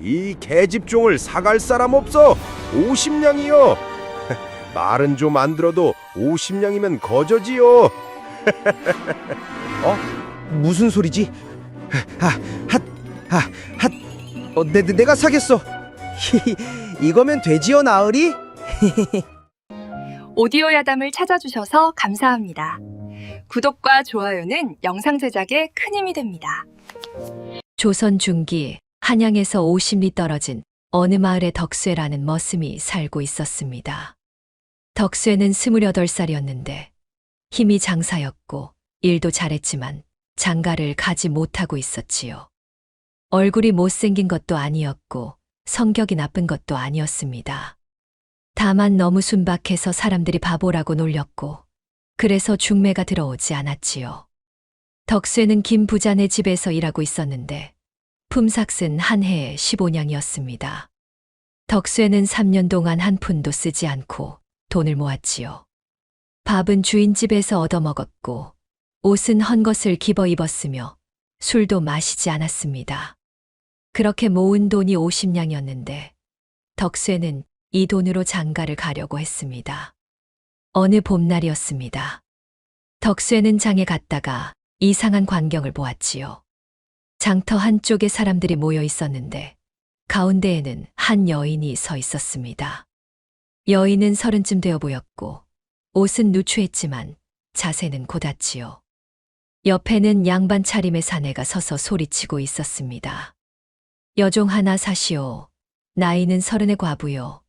이 계집종을 사갈 사람 없어. 50냥이요. 말은 좀 안 들어도 50냥이면 거저지요. 무슨 소리지? 핫. 내가 사겠어. 이거면 되지요, 나으리? 오디오 야담을 찾아주셔서 감사합니다. 구독과 좋아요는 영상 제작에 큰 힘이 됩니다. 조선 중기 한양에서 50리 떨어진 어느 마을에 덕쇠라는 머슴이 살고 있었습니다. 덕쇠는 28살이었는데 힘이 장사였고 일도 잘했지만 장가를 가지 못하고 있었지요. 얼굴이 못생긴 것도 아니었고 성격이 나쁜 것도 아니었습니다. 다만 너무 순박해서 사람들이 바보라고 놀렸고 그래서 중매가 들어오지 않았지요. 덕쇠는 김 부자네 집에서 일하고 있었는데 품삯은 한 해에 15냥이었습니다. 덕쇠는 3년 동안 한 푼도 쓰지 않고 돈을 모았지요. 밥은 주인 집에서 얻어먹었고 옷은 헌것을 기버 입었으며 술도 마시지 않았습니다. 그렇게 모은 돈이 50냥이었는데 덕쇠는 이 돈으로 장가를 가려고 했습니다. 어느 봄날이었습니다. 덕쇠는 장에 갔다가 이상한 광경을 보았지요. 장터 한쪽에 사람들이 모여 있었는데 가운데에는 한 여인이 서 있었습니다. 여인은 30쯤 되어 보였고 옷은 누추했지만 자세는 고닫지요. 옆에는 양반 차림의 사내가 서서 소리치고 있었습니다. 여종 하나 사시오. 나이는 30의 과부요.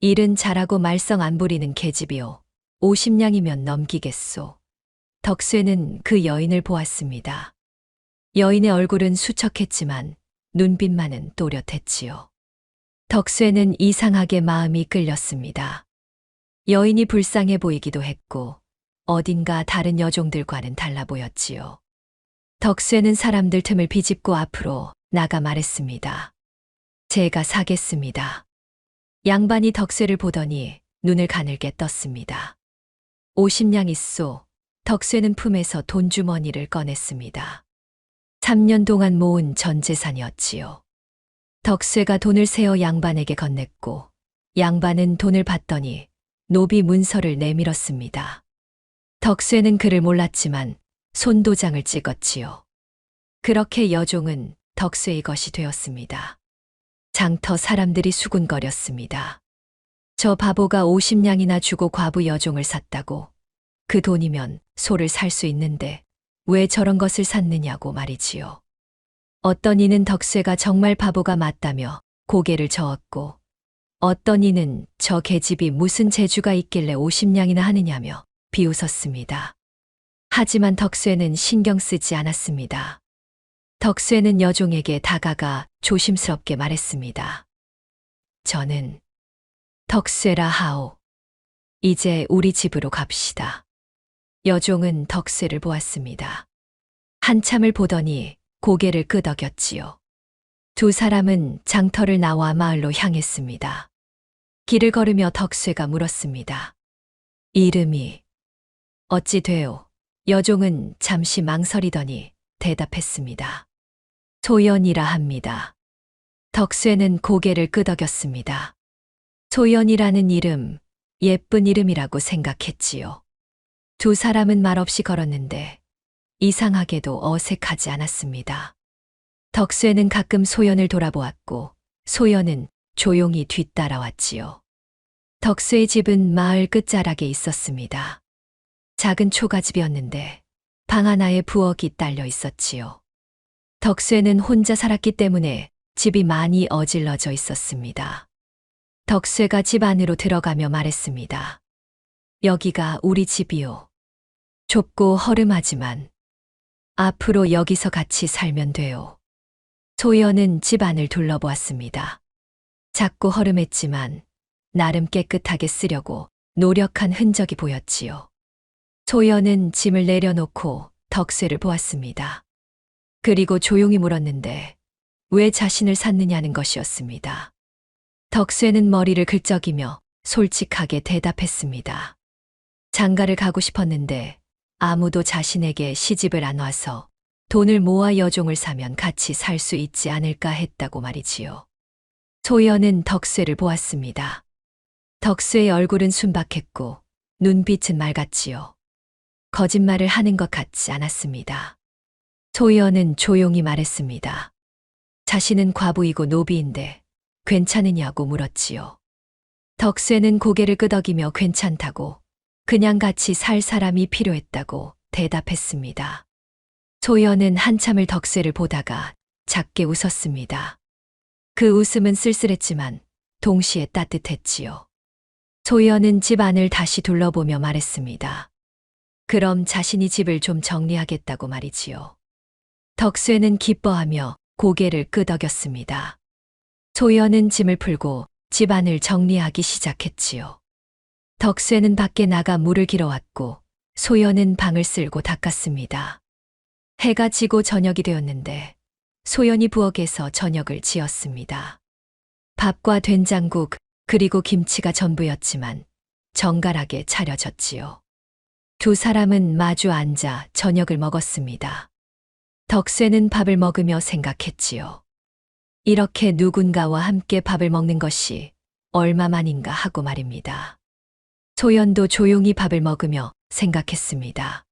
일은 잘하고 말썽 안 부리는 계집이요. 50냥이면 넘기겠소. 덕쇠는 그 여인을 보았습니다. 여인의 얼굴은 수척했지만 눈빛만은 또렷했지요. 덕쇠는 이상하게 마음이 끌렸습니다. 여인이 불쌍해 보이기도 했고 어딘가 다른 여종들과는 달라 보였지요. 덕쇠는 사람들 틈을 비집고 앞으로 나가 말했습니다. 제가 사겠습니다. 양반이 덕쇠를 보더니 눈을 가늘게 떴습니다. 50냥 있소. 덕쇠는 품에서 돈주머니를 꺼냈습니다. 3년 동안 모은 전 재산이었지요. 덕쇠가 돈을 세어 양반에게 건넸고 양반은 돈을 받더니 노비 문서를 내밀었습니다. 덕쇠는 그를 몰랐지만 손도장을 찍었지요. 그렇게 여종은 덕쇠의 것이 되었습니다. 장터 사람들이 수군거렸습니다. 저 바보가 50냥이나 주고 과부 여종을 샀다고. 그 돈이면 소를 살 수 있는데 왜 저런 것을 샀느냐고 말이지요. 어떤 이는 덕쇠가 정말 바보가 맞다며 고개를 저었고 어떤 이는 저 계집이 무슨 재주가 있길래 50냥이나 하느냐며 비웃었습니다. 하지만 덕쇠는 신경 쓰지 않았습니다. 덕쇠는 여종에게 다가가 조심스럽게 말했습니다. 저는 덕쇠라 하오. 이제 우리 집으로 갑시다. 여종은 덕쇠를 보았습니다. 한참을 보더니 고개를 끄덕였지요. 두 사람은 장터를 나와 마을로 향했습니다. 길을 걸으며 덕쇠가 물었습니다. 이름이 어찌 되오? 여종은 잠시 망설이더니 대답했습니다. 소연이라 합니다. 덕쇠는 고개를 끄덕였습니다. 소연이라는 이름, 예쁜 이름이라고 생각했지요. 두 사람은 말없이 걸었는데 이상하게도 어색하지 않았습니다. 덕쇠는 가끔 소연을 돌아보았고 소연은 조용히 뒤따라왔지요. 덕쇠의 집은 마을 끝자락에 있었습니다. 작은 초가집이었는데 방 하나에 부엌이 딸려 있었지요. 덕쇠는 혼자 살았기 때문에 집이 많이 어질러져 있었습니다. 덕쇠가 집 안으로 들어가며 말했습니다. 여기가 우리 집이요. 좁고 허름하지만 앞으로 여기서 같이 살면 돼요. 소연은 집 안을 둘러보았습니다. 작고 허름했지만 나름 깨끗하게 쓰려고 노력한 흔적이 보였지요. 소연은 짐을 내려놓고 덕쇠를 보았습니다. 그리고 조용히 물었는데 왜 자신을 샀느냐는 것이었습니다. 덕쇠는 머리를 긁적이며 솔직하게 대답했습니다. 장가를 가고 싶었는데 아무도 자신에게 시집을 안 와서 돈을 모아 여종을 사면 같이 살 수 있지 않을까 했다고 말이지요. 소연은 덕쇠를 보았습니다. 덕쇠의 얼굴은 순박했고 눈빛은 맑았지요. 거짓말을 하는 것 같지 않았습니다. 소연은 조용히 말했습니다. 자신은 과부이고 노비인데 괜찮으냐고 물었지요. 덕쇠는 고개를 끄덕이며 괜찮다고, 그냥 같이 살 사람이 필요했다고 대답했습니다. 소연은 한참을 덕쇠를 보다가 작게 웃었습니다. 그 웃음은 쓸쓸했지만 동시에 따뜻했지요. 소연은 집 안을 다시 둘러보며 말했습니다. 그럼 자신이 집을 좀 정리하겠다고 말이지요. 덕쇠는 기뻐하며 고개를 끄덕였습니다. 소연은 짐을 풀고 집안을 정리하기 시작했지요. 덕쇠는 밖에 나가 물을 길어왔고 소연은 방을 쓸고 닦았습니다. 해가 지고 저녁이 되었는데 소연이 부엌에서 저녁을 지었습니다. 밥과 된장국 그리고 김치가 전부였지만 정갈하게 차려졌지요. 두 사람은 마주 앉아 저녁을 먹었습니다. 덕쇠는 밥을 먹으며 생각했지요. 이렇게 누군가와 함께 밥을 먹는 것이 얼마만인가 하고 말입니다. 소연도 조용히 밥을 먹으며 생각했습니다.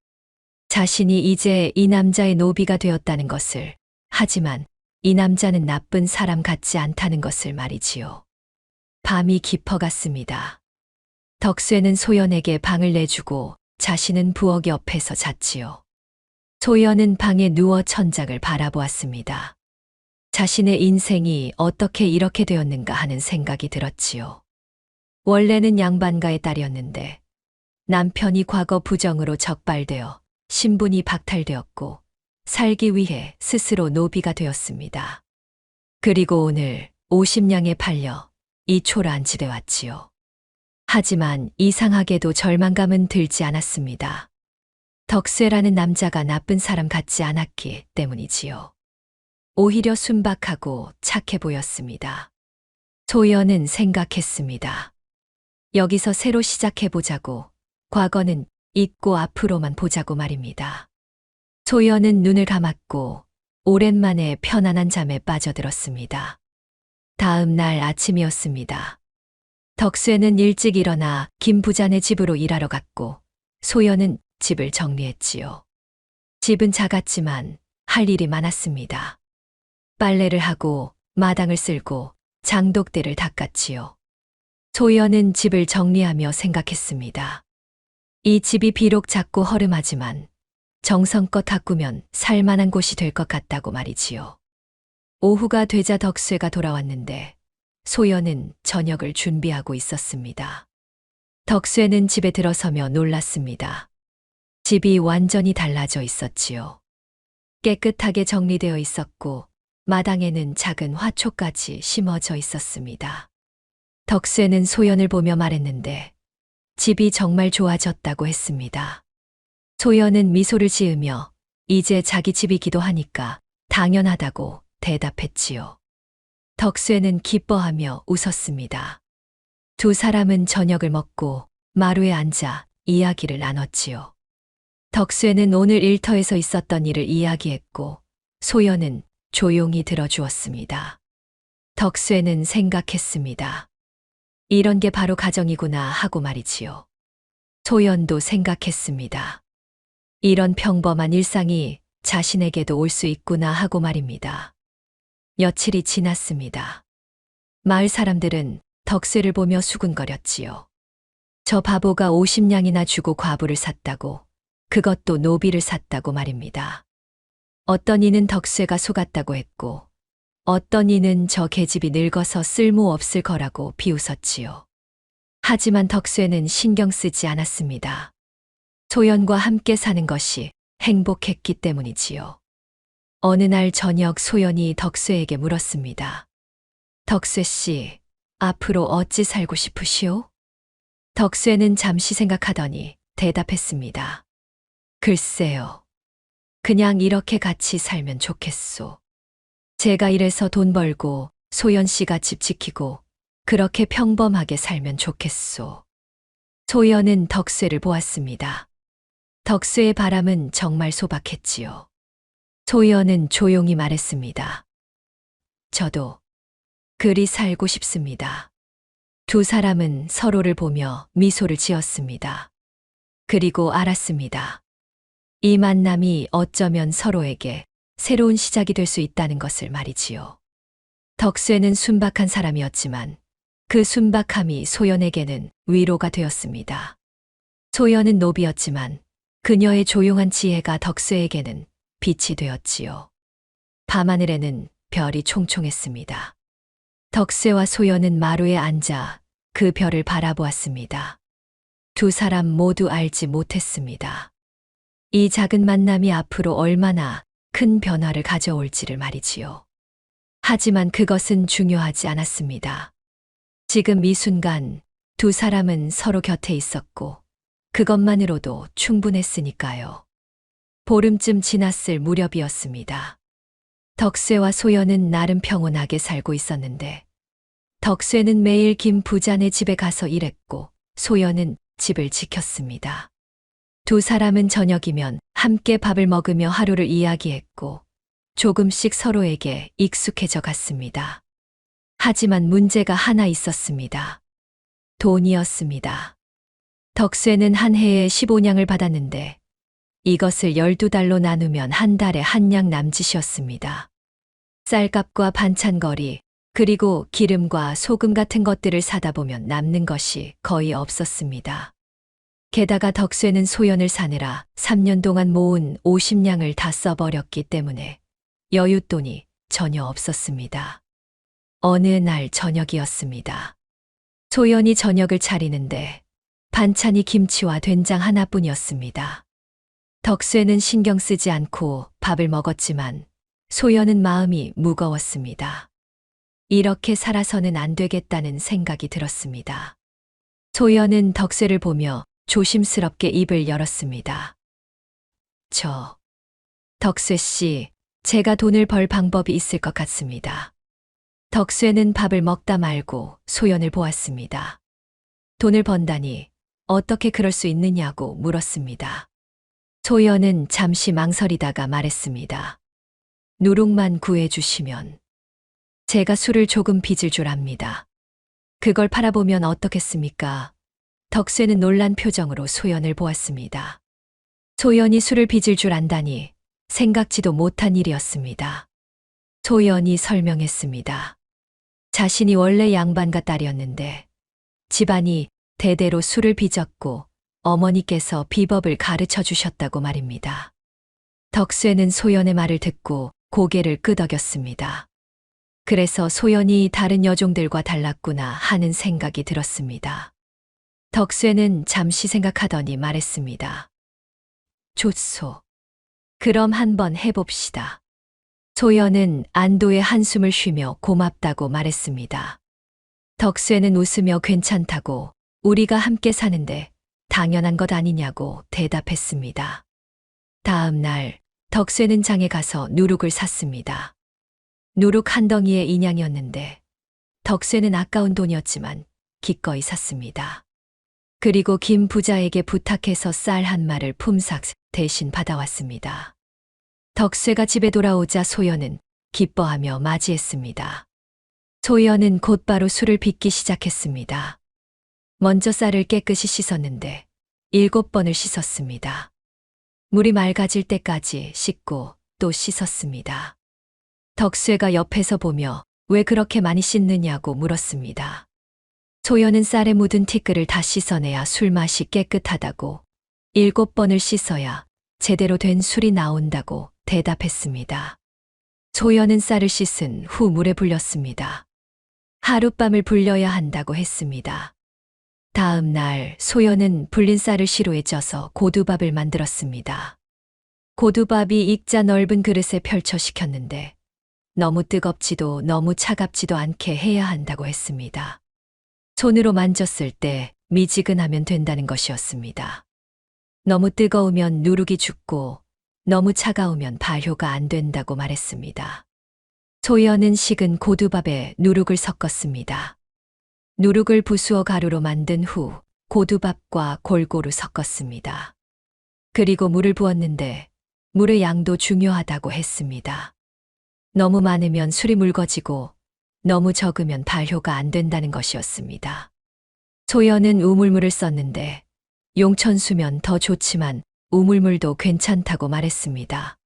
자신이 이제 이 남자의 노비가 되었다는 것을, 하지만 이 남자는 나쁜 사람 같지 않다는 것을 말이지요. 밤이 깊어갔습니다. 덕쇠는 소연에게 방을 내주고 자신은 부엌 옆에서 잤지요. 소연은 방에 누워 천장을 바라보았습니다. 자신의 인생이 어떻게 이렇게 되었는가 하는 생각이 들었지요. 원래는 양반가의 딸이었는데 남편이 과거 부정으로 적발되어 신분이 박탈되었고 살기 위해 스스로 노비가 되었습니다. 그리고 오늘 50냥에 팔려 이 초라한 집에 왔지요. 하지만 이상하게도 절망감은 들지 않았습니다. 덕쇠라는 남자가 나쁜 사람 같지 않았기 때문이지요. 오히려 순박하고 착해 보였습니다. 소연은 생각했습니다. 여기서 새로 시작해보자고, 과거는 잊고 앞으로만 보자고 말입니다. 소연은 눈을 감았고 오랜만에 편안한 잠에 빠져들었습니다. 다음 날 아침이었습니다. 덕쇠는 일찍 일어나 김 부자네 집으로 일하러 갔고 소연은 집을 정리했지요. 집은 작았지만 할 일이 많았습니다. 빨래를 하고 마당을 쓸고 장독대를 닦았지요. 소연은 집을 정리하며 생각했습니다. 이 집이 비록 작고 허름하지만 정성껏 가꾸면 살만한 곳이 될 것 같다고 말이지요. 오후가 되자 덕쇠가 돌아왔는데 소연은 저녁을 준비하고 있었습니다. 덕쇠는 집에 들어서며 놀랐습니다. 집이 완전히 달라져 있었지요. 깨끗하게 정리되어 있었고 마당에는 작은 화초까지 심어져 있었습니다. 덕쇠는 소연을 보며 말했는데 집이 정말 좋아졌다고 했습니다. 소연은 미소를 지으며 이제 자기 집이기도 하니까 당연하다고 대답했지요. 덕쇠는 기뻐하며 웃었습니다. 두 사람은 저녁을 먹고 마루에 앉아 이야기를 나눴지요. 덕쇠는 오늘 일터에서 있었던 일을 이야기했고 소연은 조용히 들어주었습니다. 덕쇠는 생각했습니다. 이런 게 바로 가정이구나 하고 말이지요. 소연도 생각했습니다. 이런 평범한 일상이 자신에게도 올 수 있구나 하고 말입니다. 며칠이 지났습니다. 마을 사람들은 덕쇠를 보며 수군거렸지요. 저 바보가 50냥이나 주고 과부를 샀다고, 그것도 노비를 샀다고 말입니다. 어떤 이는 덕쇠가 속았다고 했고 어떤 이는 저 계집이 늙어서 쓸모없을 거라고 비웃었지요. 하지만 덕쇠는 신경 쓰지 않았습니다. 소연과 함께 사는 것이 행복했기 때문이지요. 어느 날 저녁 소연이 덕쇠에게 물었습니다. 덕쇠 씨, 앞으로 어찌 살고 싶으시오? 덕쇠는 잠시 생각하더니 대답했습니다. 글쎄요. 그냥 이렇게 같이 살면 좋겠소. 제가 일해서 돈 벌고 소연 씨가 집 지키고 그렇게 평범하게 살면 좋겠소. 소연은 덕쇠를 보았습니다. 덕쇠의 바람은 정말 소박했지요. 소연은 조용히 말했습니다. 저도 그리 살고 싶습니다. 두 사람은 서로를 보며 미소를 지었습니다. 그리고 알았습니다. 이 만남이 어쩌면 서로에게 새로운 시작이 될 수 있다는 것을 말이지요. 덕수는 순박한 사람이었지만 그 순박함이 소연에게는 위로가 되었습니다. 소연은 노비였지만 그녀의 조용한 지혜가 덕수에게는 빛이 되었지요. 밤하늘에는 별이 총총했습니다. 덕수와 소연은 마루에 앉아 그 별을 바라보았습니다. 두 사람 모두 알지 못했습니다. 이 작은 만남이 앞으로 얼마나 큰 변화를 가져올지를 말이지요. 하지만 그것은 중요하지 않았습니다. 지금 이 순간 두 사람은 서로 곁에 있었고 그것만으로도 충분했으니까요. 보름쯤 지났을 무렵이었습니다. 덕쇠와 소연은 나름 평온하게 살고 있었는데 덕쇠는 매일 김 부자네 집에 가서 일했고 소연은 집을 지켰습니다. 두 사람은 저녁이면 함께 밥을 먹으며 하루를 이야기했고 조금씩 서로에게 익숙해져 갔습니다. 하지만 문제가 하나 있었습니다. 돈이었습니다. 덕쇠는 한 해에 15냥을 받았는데 이것을 12달로 나누면 한 달에 한 냥 남짓이었습니다. 쌀값과 반찬거리, 그리고 기름과 소금 같은 것들을 사다 보면 남는 것이 거의 없었습니다. 게다가 덕쇠는 소연을 사느라 3년 동안 모은 50냥을 다 써버렸기 때문에 여윳돈이 전혀 없었습니다. 어느 날 저녁이었습니다. 소연이 저녁을 차리는데 반찬이 김치와 된장 하나뿐이었습니다. 덕쇠는 신경 쓰지 않고 밥을 먹었지만 소연은 마음이 무거웠습니다. 이렇게 살아서는 안 되겠다는 생각이 들었습니다. 소연은 덕쇠를 보며 조심스럽게 입을 열었습니다. 덕쇠 씨, 제가 돈을 벌 방법이 있을 것 같습니다. 덕쇠는 밥을 먹다 말고 소연을 보았습니다. 돈을 번다니 어떻게 그럴 수 있느냐고 물었습니다. 소연은 잠시 망설이다가 말했습니다. 누룩만 구해주시면 제가 술을 조금 빚을 줄 압니다. 그걸 팔아보면 어떻겠습니까? 덕쇠는 놀란 표정으로 소연을 보았습니다. 소연이 술을 빚을 줄 안다니 생각지도 못한 일이었습니다. 소연이 설명했습니다. 자신이 원래 양반가 딸이었는데 집안이 대대로 술을 빚었고 어머니께서 비법을 가르쳐 주셨다고 말입니다. 덕쇠는 소연의 말을 듣고 고개를 끄덕였습니다. 그래서 소연이 다른 여종들과 달랐구나 하는 생각이 들었습니다. 덕쇠는 잠시 생각하더니 말했습니다. 좋소. 그럼 한번 해봅시다. 소연은 안도의 한숨을 쉬며 고맙다고 말했습니다. 덕쇠는 웃으며 괜찮다고 우리가 함께 사는데 당연한 것 아니냐고 대답했습니다. 다음 날 덕쇠는 장에 가서 누룩을 샀습니다. 누룩 한 덩이에 2냥이었는데 덕쇠는 아까운 돈이었지만 기꺼이 샀습니다. 그리고 김 부자에게 부탁해서 쌀 한 마를 품삯 대신 받아왔습니다. 덕쇠가 집에 돌아오자 소연은 기뻐하며 맞이했습니다. 소연은 곧바로 술을 빚기 시작했습니다. 먼저 쌀을 깨끗이 씻었는데 7번을 씻었습니다. 물이 맑아질 때까지 씻고 또 씻었습니다. 덕쇠가 옆에서 보며 왜 그렇게 많이 씻느냐고 물었습니다. 소연은 쌀에 묻은 티끌을 다 씻어내야 술맛이 깨끗하다고 7번을 씻어야 제대로 된 술이 나온다고 대답했습니다. 소연은 쌀을 씻은 후 물에 불렸습니다. 하룻밤을 불려야 한다고 했습니다. 다음 날 소연은 불린 쌀을 시루에 쪄서 고두밥을 만들었습니다. 고두밥이 익자 넓은 그릇에 펼쳐 식혔는데 너무 뜨겁지도 너무 차갑지도 않게 해야 한다고 했습니다. 손으로 만졌을 때 미지근하면 된다는 것이었습니다. 너무 뜨거우면 누룩이 죽고 너무 차가우면 발효가 안 된다고 말했습니다. 소연은 식은 고두밥에 누룩을 섞었습니다. 누룩을 부수어 가루로 만든 후 고두밥과 골고루 섞었습니다. 그리고 물을 부었는데 물의 양도 중요하다고 했습니다. 너무 많으면 술이 묽어지고 너무 적으면 발효가 안 된다는 것이었습니다. 소연은 우물물을 썼는데 용천수면 더 좋지만 우물물도 괜찮다고 말했습니다.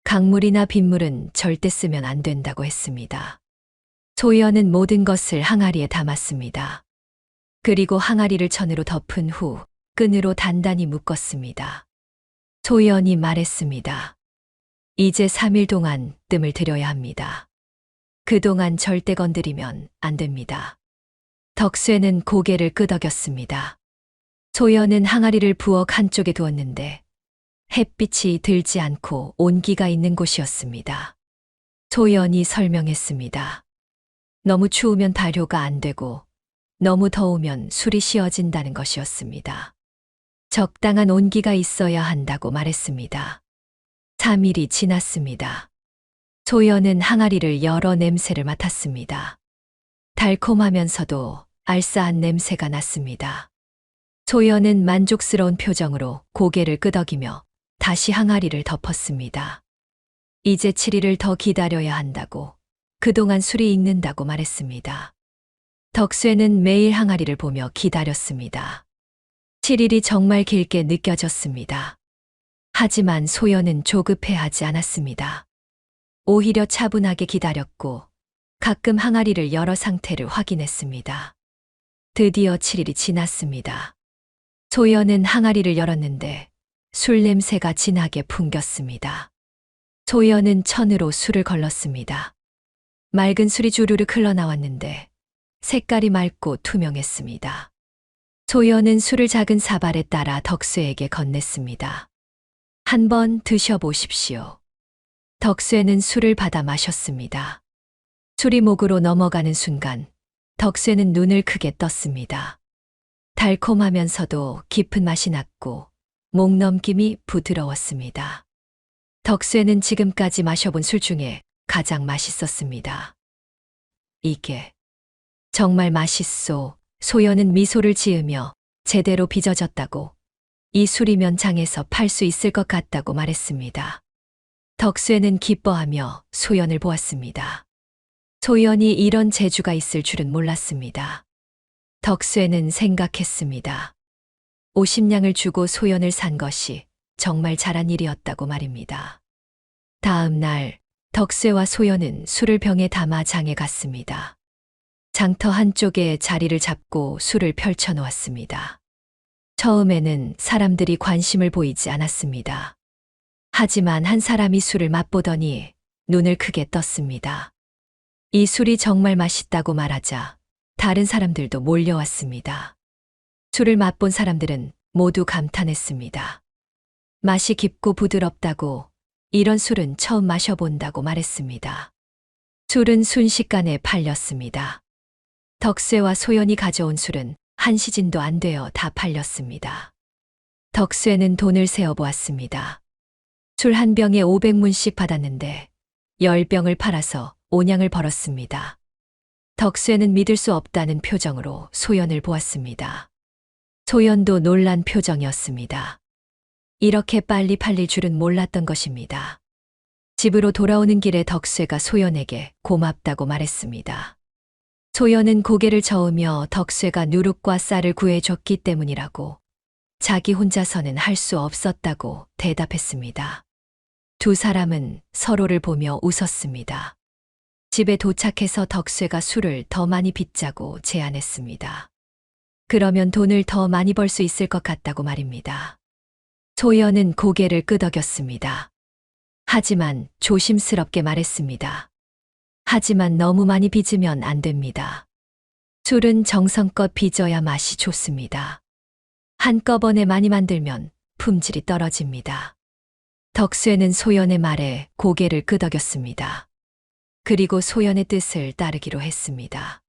강물이나 빗물은 절대 쓰면 안 된다고 했습니다. 소연은 모든 것을 항아리에 담았습니다. 그리고 항아리를 천으로 덮은 후 끈으로 단단히 묶었습니다. 소연이 말했습니다. 이제 3일 동안 뜸을 들여야 합니다. 그동안 절대 건드리면 안 됩니다. 덕쇠는 고개를 끄덕였습니다. 소연은 항아리를 부엌 한쪽에 두었는데 햇빛이 들지 않고 온기가 있는 곳이었습니다. 소연이 설명했습니다. 너무 추우면 발효가 안 되고 너무 더우면 술이 쉬어진다는 것이었습니다. 적당한 온기가 있어야 한다고 말했습니다. 3일이 지났습니다. 소연은 항아리를 열어 냄새를 맡았습니다. 달콤하면서도 알싸한 냄새가 났습니다. 소연은 만족스러운 표정으로 고개를 끄덕이며 다시 항아리를 덮었습니다. 이제 7일을 더 기다려야 한다고, 그동안 술이 익는다고 말했습니다. 덕쇠는 매일 항아리를 보며 기다렸습니다. 7일이 정말 길게 느껴졌습니다. 하지만 소연은 조급해하지 않았습니다. 오히려 차분하게 기다렸고 가끔 항아리를 열어 상태를 확인했습니다. 드디어 7일이 지났습니다. 소연은 항아리를 열었는데 술 냄새가 진하게 풍겼습니다. 소연은 천으로 술을 걸렀습니다. 맑은 술이 주르륵 흘러나왔는데 색깔이 맑고 투명했습니다. 소연은 술을 작은 사발에 따라 덕쇠에게 건넸습니다. 한번 드셔보십시오. 덕쇠는 술을 받아 마셨습니다. 술이 목으로 넘어가는 순간 덕쇠는 눈을 크게 떴습니다. 달콤하면서도 깊은 맛이 났고 목 넘김이 부드러웠습니다. 덕쇠는 지금까지 마셔본 술 중에 가장 맛있었습니다. 이게 정말 맛있소. 소연은 미소를 지으며 제대로 빚어졌다고, 이 술이면 장에서 팔 수 있을 것 같다고 말했습니다. 덕쇠는 기뻐하며 소연을 보았습니다. 소연이 이런 재주가 있을 줄은 몰랐습니다. 덕쇠는 생각했습니다. 50냥을 주고 소연을 산 것이 정말 잘한 일이었다고 말입니다. 다음 날 덕쇠와 소연은 술을 병에 담아 장에 갔습니다. 장터 한쪽에 자리를 잡고 술을 펼쳐 놓았습니다. 처음에는 사람들이 관심을 보이지 않았습니다. 하지만 한 사람이 술을 맛보더니 눈을 크게 떴습니다. 이 술이 정말 맛있다고 말하자 다른 사람들도 몰려왔습니다. 술을 맛본 사람들은 모두 감탄했습니다. 맛이 깊고 부드럽다고, 이런 술은 처음 마셔본다고 말했습니다. 술은 순식간에 팔렸습니다. 덕쇠와 소연이 가져온 술은 한 시진도 안 되어 다 팔렸습니다. 덕쇠는 돈을 세어 보았습니다. 술 한 병에 500문씩 받았는데 10병을 팔아서 5냥을 벌었습니다. 덕쇠는 믿을 수 없다는 표정으로 소연을 보았습니다. 소연도 놀란 표정이었습니다. 이렇게 빨리 팔릴 줄은 몰랐던 것입니다. 집으로 돌아오는 길에 덕쇠가 소연에게 고맙다고 말했습니다. 소연은 고개를 저으며 덕쇠가 누룩과 쌀을 구해줬기 때문이라고, 자기 혼자서는 할 수 없었다고 대답했습니다. 두 사람은 서로를 보며 웃었습니다. 집에 도착해서 덕쇠가 술을 더 많이 빚자고 제안했습니다. 그러면 돈을 더 많이 벌 수 있을 것 같다고 말입니다. 소연은 고개를 끄덕였습니다. 하지만 조심스럽게 말했습니다. 하지만 너무 많이 빚으면 안 됩니다. 술은 정성껏 빚어야 맛이 좋습니다. 한꺼번에 많이 만들면 품질이 떨어집니다. 덕쇠는 소연의 말에 고개를 끄덕였습니다. 그리고 소연의 뜻을 따르기로 했습니다.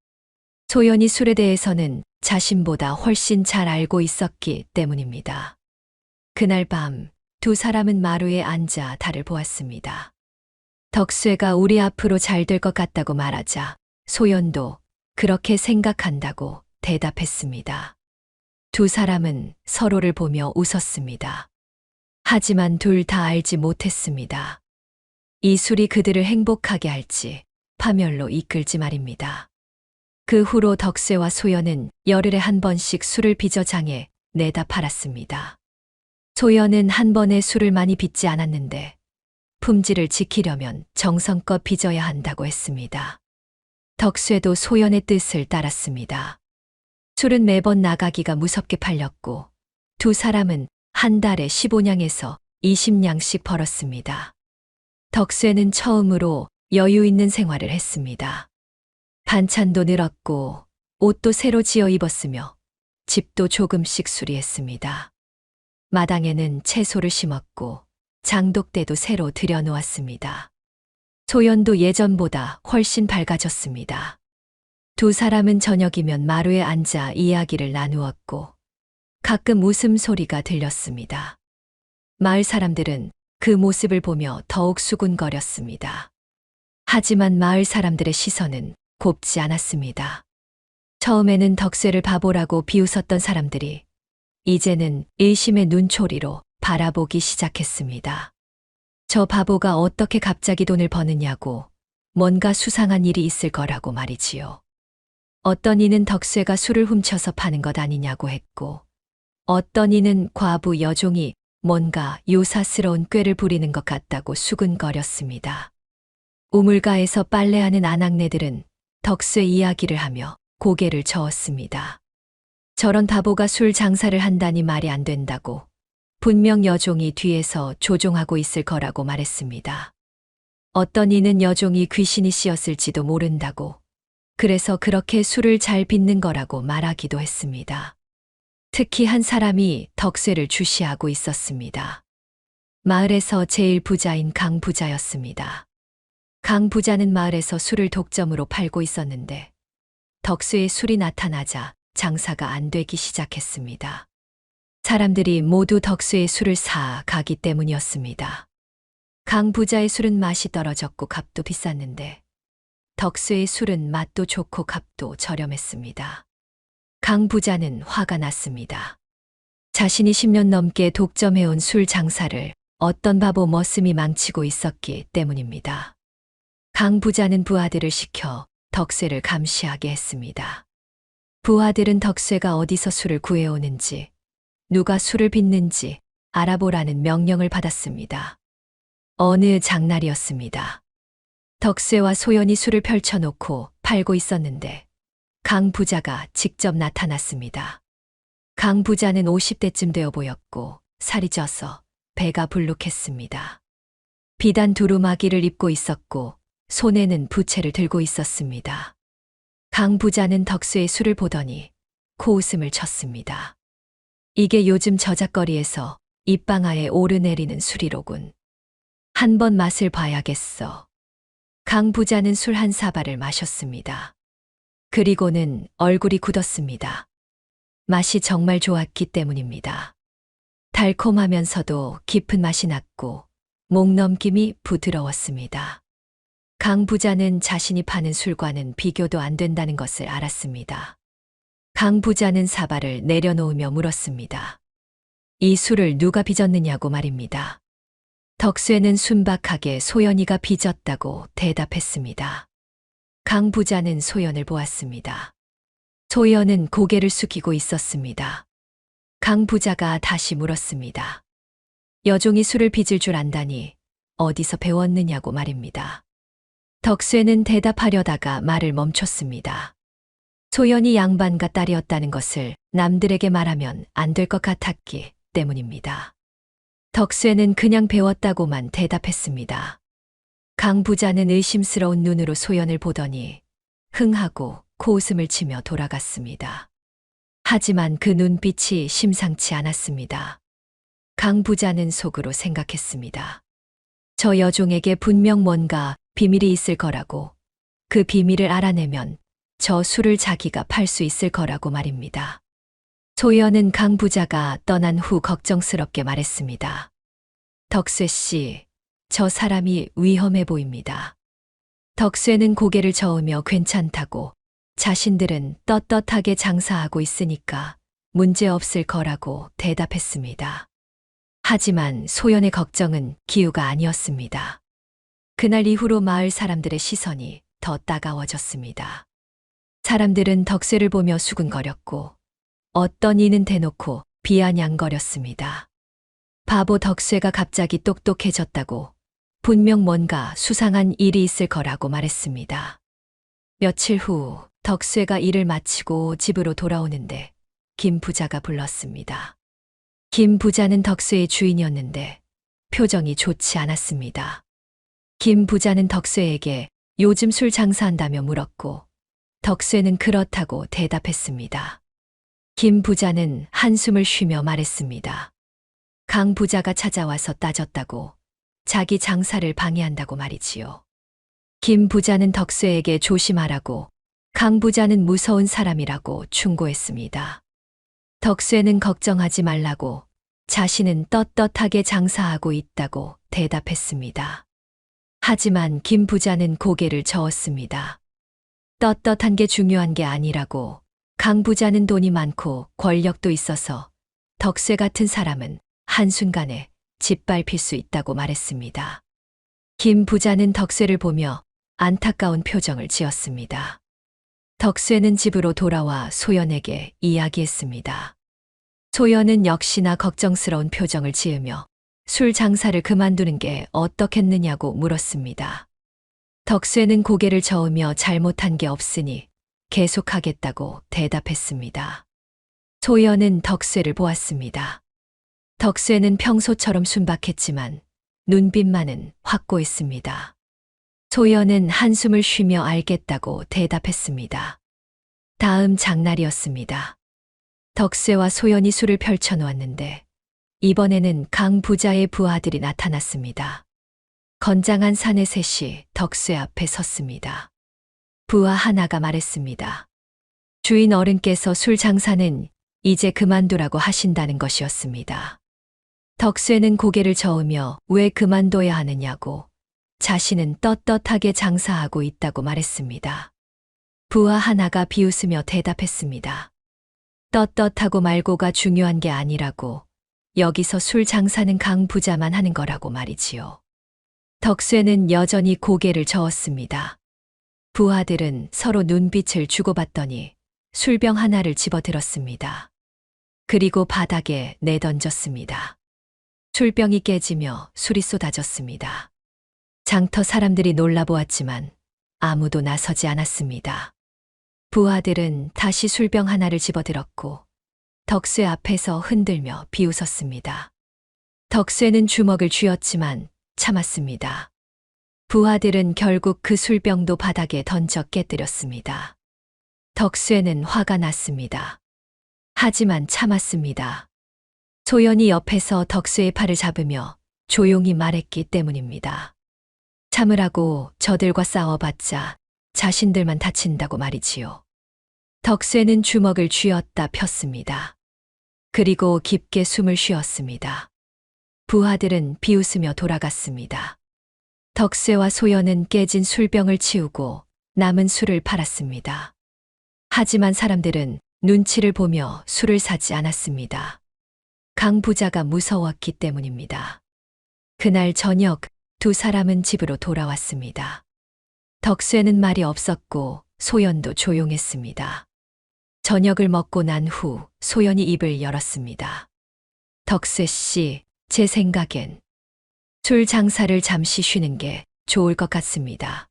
소연이 술에 대해서는 자신보다 훨씬 잘 알고 있었기 때문입니다. 그날 밤 두 사람은 마루에 앉아 달을 보았습니다. 덕쇠가 우리 앞으로 잘 될 것 같다고 말하자 소연도 그렇게 생각한다고 대답했습니다. 두 사람은 서로를 보며 웃었습니다. 하지만 둘 다 알지 못했습니다. 이 술이 그들을 행복하게 할지 파멸로 이끌지 말입니다. 그 후로 덕쇠와 소연은 열흘에 한 번씩 술을 빚어 장에 내다 팔았습니다. 소연은 한 번에 술을 많이 빚지 않았는데 품질을 지키려면 정성껏 빚어야 한다고 했습니다. 덕쇠도 소연의 뜻을 따랐습니다. 술은 매번 나가기가 무섭게 팔렸고 두 사람은 한 달에 15냥에서 20냥씩 벌었습니다. 덕쇠는 처음으로 여유 있는 생활을 했습니다. 반찬도 늘었고 옷도 새로 지어 입었으며 집도 조금씩 수리했습니다. 마당에는 채소를 심었고 장독대도 새로 들여놓았습니다. 소연도 예전보다 훨씬 밝아졌습니다. 두 사람은 저녁이면 마루에 앉아 이야기를 나누었고 가끔 웃음소리가 들렸습니다. 마을 사람들은 그 모습을 보며 더욱 수군거렸습니다. 하지만 마을 사람들의 시선은 곱지 않았습니다. 처음에는 덕쇠를 바보라고 비웃었던 사람들이 이제는 의심의 눈초리로 바라보기 시작했습니다. 저 바보가 어떻게 갑자기 돈을 버느냐고 뭔가 수상한 일이 있을 거라고 말이지요. 어떤 이는 덕쇠가 술을 훔쳐서 파는 것 아니냐고 했고 어떤 이는 과부 여종이 뭔가 요사스러운 꾀를 부리는 것 같다고 수근거렸습니다. 우물가에서 빨래하는 아낙네들은 덕쇠 이야기를 하며 고개를 저었습니다. 저런 바보가 술 장사를 한다니 말이 안 된다고 분명 여종이 뒤에서 조종하고 있을 거라고 말했습니다. 어떤 이는 여종이 귀신이 씌었을지도 모른다고 그래서 그렇게 술을 잘 빚는 거라고 말하기도 했습니다. 특히 한 사람이 덕쇠를 주시하고 있었습니다. 마을에서 제일 부자인 강 부자였습니다. 강 부자는 마을에서 술을 독점으로 팔고 있었는데 덕쇠의 술이 나타나자 장사가 안 되기 시작했습니다. 사람들이 모두 덕쇠의 술을 사 가기 때문이었습니다. 강 부자의 술은 맛이 떨어졌고 값도 비쌌는데 덕쇠의 술은 맛도 좋고 값도 저렴했습니다. 강 부자는 화가 났습니다. 자신이 10년 넘게 독점해온 술 장사를 어떤 바보 머슴이 망치고 있었기 때문입니다. 강 부자는 부하들을 시켜 덕쇠를 감시하게 했습니다. 부하들은 덕쇠가 어디서 술을 구해오는지, 누가 술을 빚는지 알아보라는 명령을 받았습니다. 어느 장날이었습니다. 덕쇠와 소연이 술을 펼쳐놓고 팔고 있었는데 강 부자가 직접 나타났습니다. 강 부자는 50대쯤 되어 보였고 살이 쪄서 배가 불룩했습니다. 비단 두루마기를 입고 있었고 손에는 부채를 들고 있었습니다. 강 부자는 덕쇠의 술을 보더니 코웃음을 쳤습니다. 이게 요즘 저작거리에서 입방아에 오르내리는 술이로군. 한번 맛을 봐야겠어. 강 부자는 술 한 사발을 마셨습니다. 그리고는 얼굴이 굳었습니다. 맛이 정말 좋았기 때문입니다. 달콤하면서도 깊은 맛이 났고 목넘김이 부드러웠습니다. 강 부자는 자신이 파는 술과는 비교도 안 된다는 것을 알았습니다. 강 부자는 사발을 내려놓으며 물었습니다. 이 술을 누가 빚었느냐고 말입니다. 덕쇠는 순박하게 소연이가 빚었다고 대답했습니다. 강 부자는 소연을 보았습니다. 소연은 고개를 숙이고 있었습니다. 강 부자가 다시 물었습니다. 여종이 술을 빚을 줄 안다니 어디서 배웠느냐고 말입니다. 덕쇠는 대답하려다가 말을 멈췄습니다. 소연이 양반가 딸이었다는 것을 남들에게 말하면 안 될 것 같았기 때문입니다. 덕쇠는 그냥 배웠다고만 대답했습니다. 강 부자는 의심스러운 눈으로 소연을 보더니 흥하고 코웃음을 치며 돌아갔습니다. 하지만 그 눈빛이 심상치 않았습니다. 강 부자는 속으로 생각했습니다. 저 여종에게 분명 뭔가 비밀이 있을 거라고, 그 비밀을 알아내면 저 술을 자기가 팔 수 있을 거라고 말입니다. 소연은 강 부자가 떠난 후 걱정스럽게 말했습니다. 덕쇠 씨, 저 사람이 위험해 보입니다. 덕쇠는 고개를 저으며 괜찮다고, 자신들은 떳떳하게 장사하고 있으니까 문제 없을 거라고 대답했습니다. 하지만 소연의 걱정은 기우가 아니었습니다. 그날 이후로 마을 사람들의 시선이 더 따가워졌습니다. 사람들은 덕쇠를 보며 수근거렸고 어떤 이는 대놓고 비아냥거렸습니다. 바보 덕쇠가 갑자기 똑똑해졌다고 분명 뭔가 수상한 일이 있을 거라고 말했습니다. 며칠 후 덕쇠가 일을 마치고 집으로 돌아오는데 김 부자가 불렀습니다. 김 부자는 덕쇠의 주인이었는데 표정이 좋지 않았습니다. 김 부자는 덕쇠에게 요즘 술 장사한다며 물었고 덕쇠는 그렇다고 대답했습니다. 김 부자는 한숨을 쉬며 말했습니다. 강 부자가 찾아와서 따졌다고 자기 장사를 방해한다고 말이지요. 김 부자는 덕쇠에게 조심하라고 강 부자는 무서운 사람이라고 충고했습니다. 덕쇠는 걱정하지 말라고 자신은 떳떳하게 장사하고 있다고 대답했습니다. 하지만 김 부자는 고개를 저었습니다. 떳떳한 게 중요한 게 아니라고 강 부자는 돈이 많고 권력도 있어서 덕쇠 같은 사람은 한순간에 짓밟힐 수 있다고 말했습니다. 김 부자는 덕쇠를 보며 안타까운 표정을 지었습니다. 덕쇠는 집으로 돌아와 소연에게 이야기했습니다. 소연은 역시나 걱정스러운 표정을 지으며 술 장사를 그만두는 게 어떻겠느냐고 물었습니다. 덕쇠는 고개를 저으며 잘못한 게 없으니 계속하겠다고 대답했습니다. 소연은 덕쇠를 보았습니다. 덕쇠는 평소처럼 순박했지만 눈빛만은 확고했습니다. 소연은 한숨을 쉬며 알겠다고 대답했습니다. 다음 장날이었습니다. 덕쇠와 소연이 술을 펼쳐놓았는데 이번에는 강 부자의 부하들이 나타났습니다. 건장한 사내 셋이 덕쇠 앞에 섰습니다. 부하 하나가 말했습니다. 주인 어른께서 술 장사는 이제 그만두라고 하신다는 것이었습니다. 덕쇠는 고개를 저으며 왜 그만둬야 하느냐고 자신은 떳떳하게 장사하고 있다고 말했습니다. 부하 하나가 비웃으며 대답했습니다. 떳떳하고 말고가 중요한 게 아니라고 여기서 술 장사는 강 부자만 하는 거라고 말이지요. 덕쇠는 여전히 고개를 저었습니다. 부하들은 서로 눈빛을 주고받더니 술병 하나를 집어들었습니다. 그리고 바닥에 내던졌습니다. 술병이 깨지며 술이 쏟아졌습니다. 장터 사람들이 놀라보았지만 아무도 나서지 않았습니다. 부하들은 다시 술병 하나를 집어들었고 덕쇠 앞에서 흔들며 비웃었습니다. 덕쇠는 주먹을 쥐었지만 참았습니다. 부하들은 결국 그 술병도 바닥에 던져 깨뜨렸습니다. 덕쇠는 화가 났습니다. 하지만 참았습니다. 소연이 옆에서 덕쇠의 팔을 잡으며 조용히 말했기 때문입니다. 참으라고 저들과 싸워봤자 자신들만 다친다고 말이지요. 덕쇠는 주먹을 쥐었다 폈습니다. 그리고 깊게 숨을 쉬었습니다. 부하들은 비웃으며 돌아갔습니다. 덕쇠와 소연은 깨진 술병을 치우고 남은 술을 팔았습니다. 하지만 사람들은 눈치를 보며 술을 사지 않았습니다. 강 부자가 무서웠기 때문입니다. 그날 저녁 두 사람은 집으로 돌아왔습니다. 덕쇠는 말이 없었고 소연도 조용했습니다. 저녁을 먹고 난 후 소연이 입을 열었습니다. 덕쇠 씨, 제 생각엔 술 장사를 잠시 쉬는 게 좋을 것 같습니다.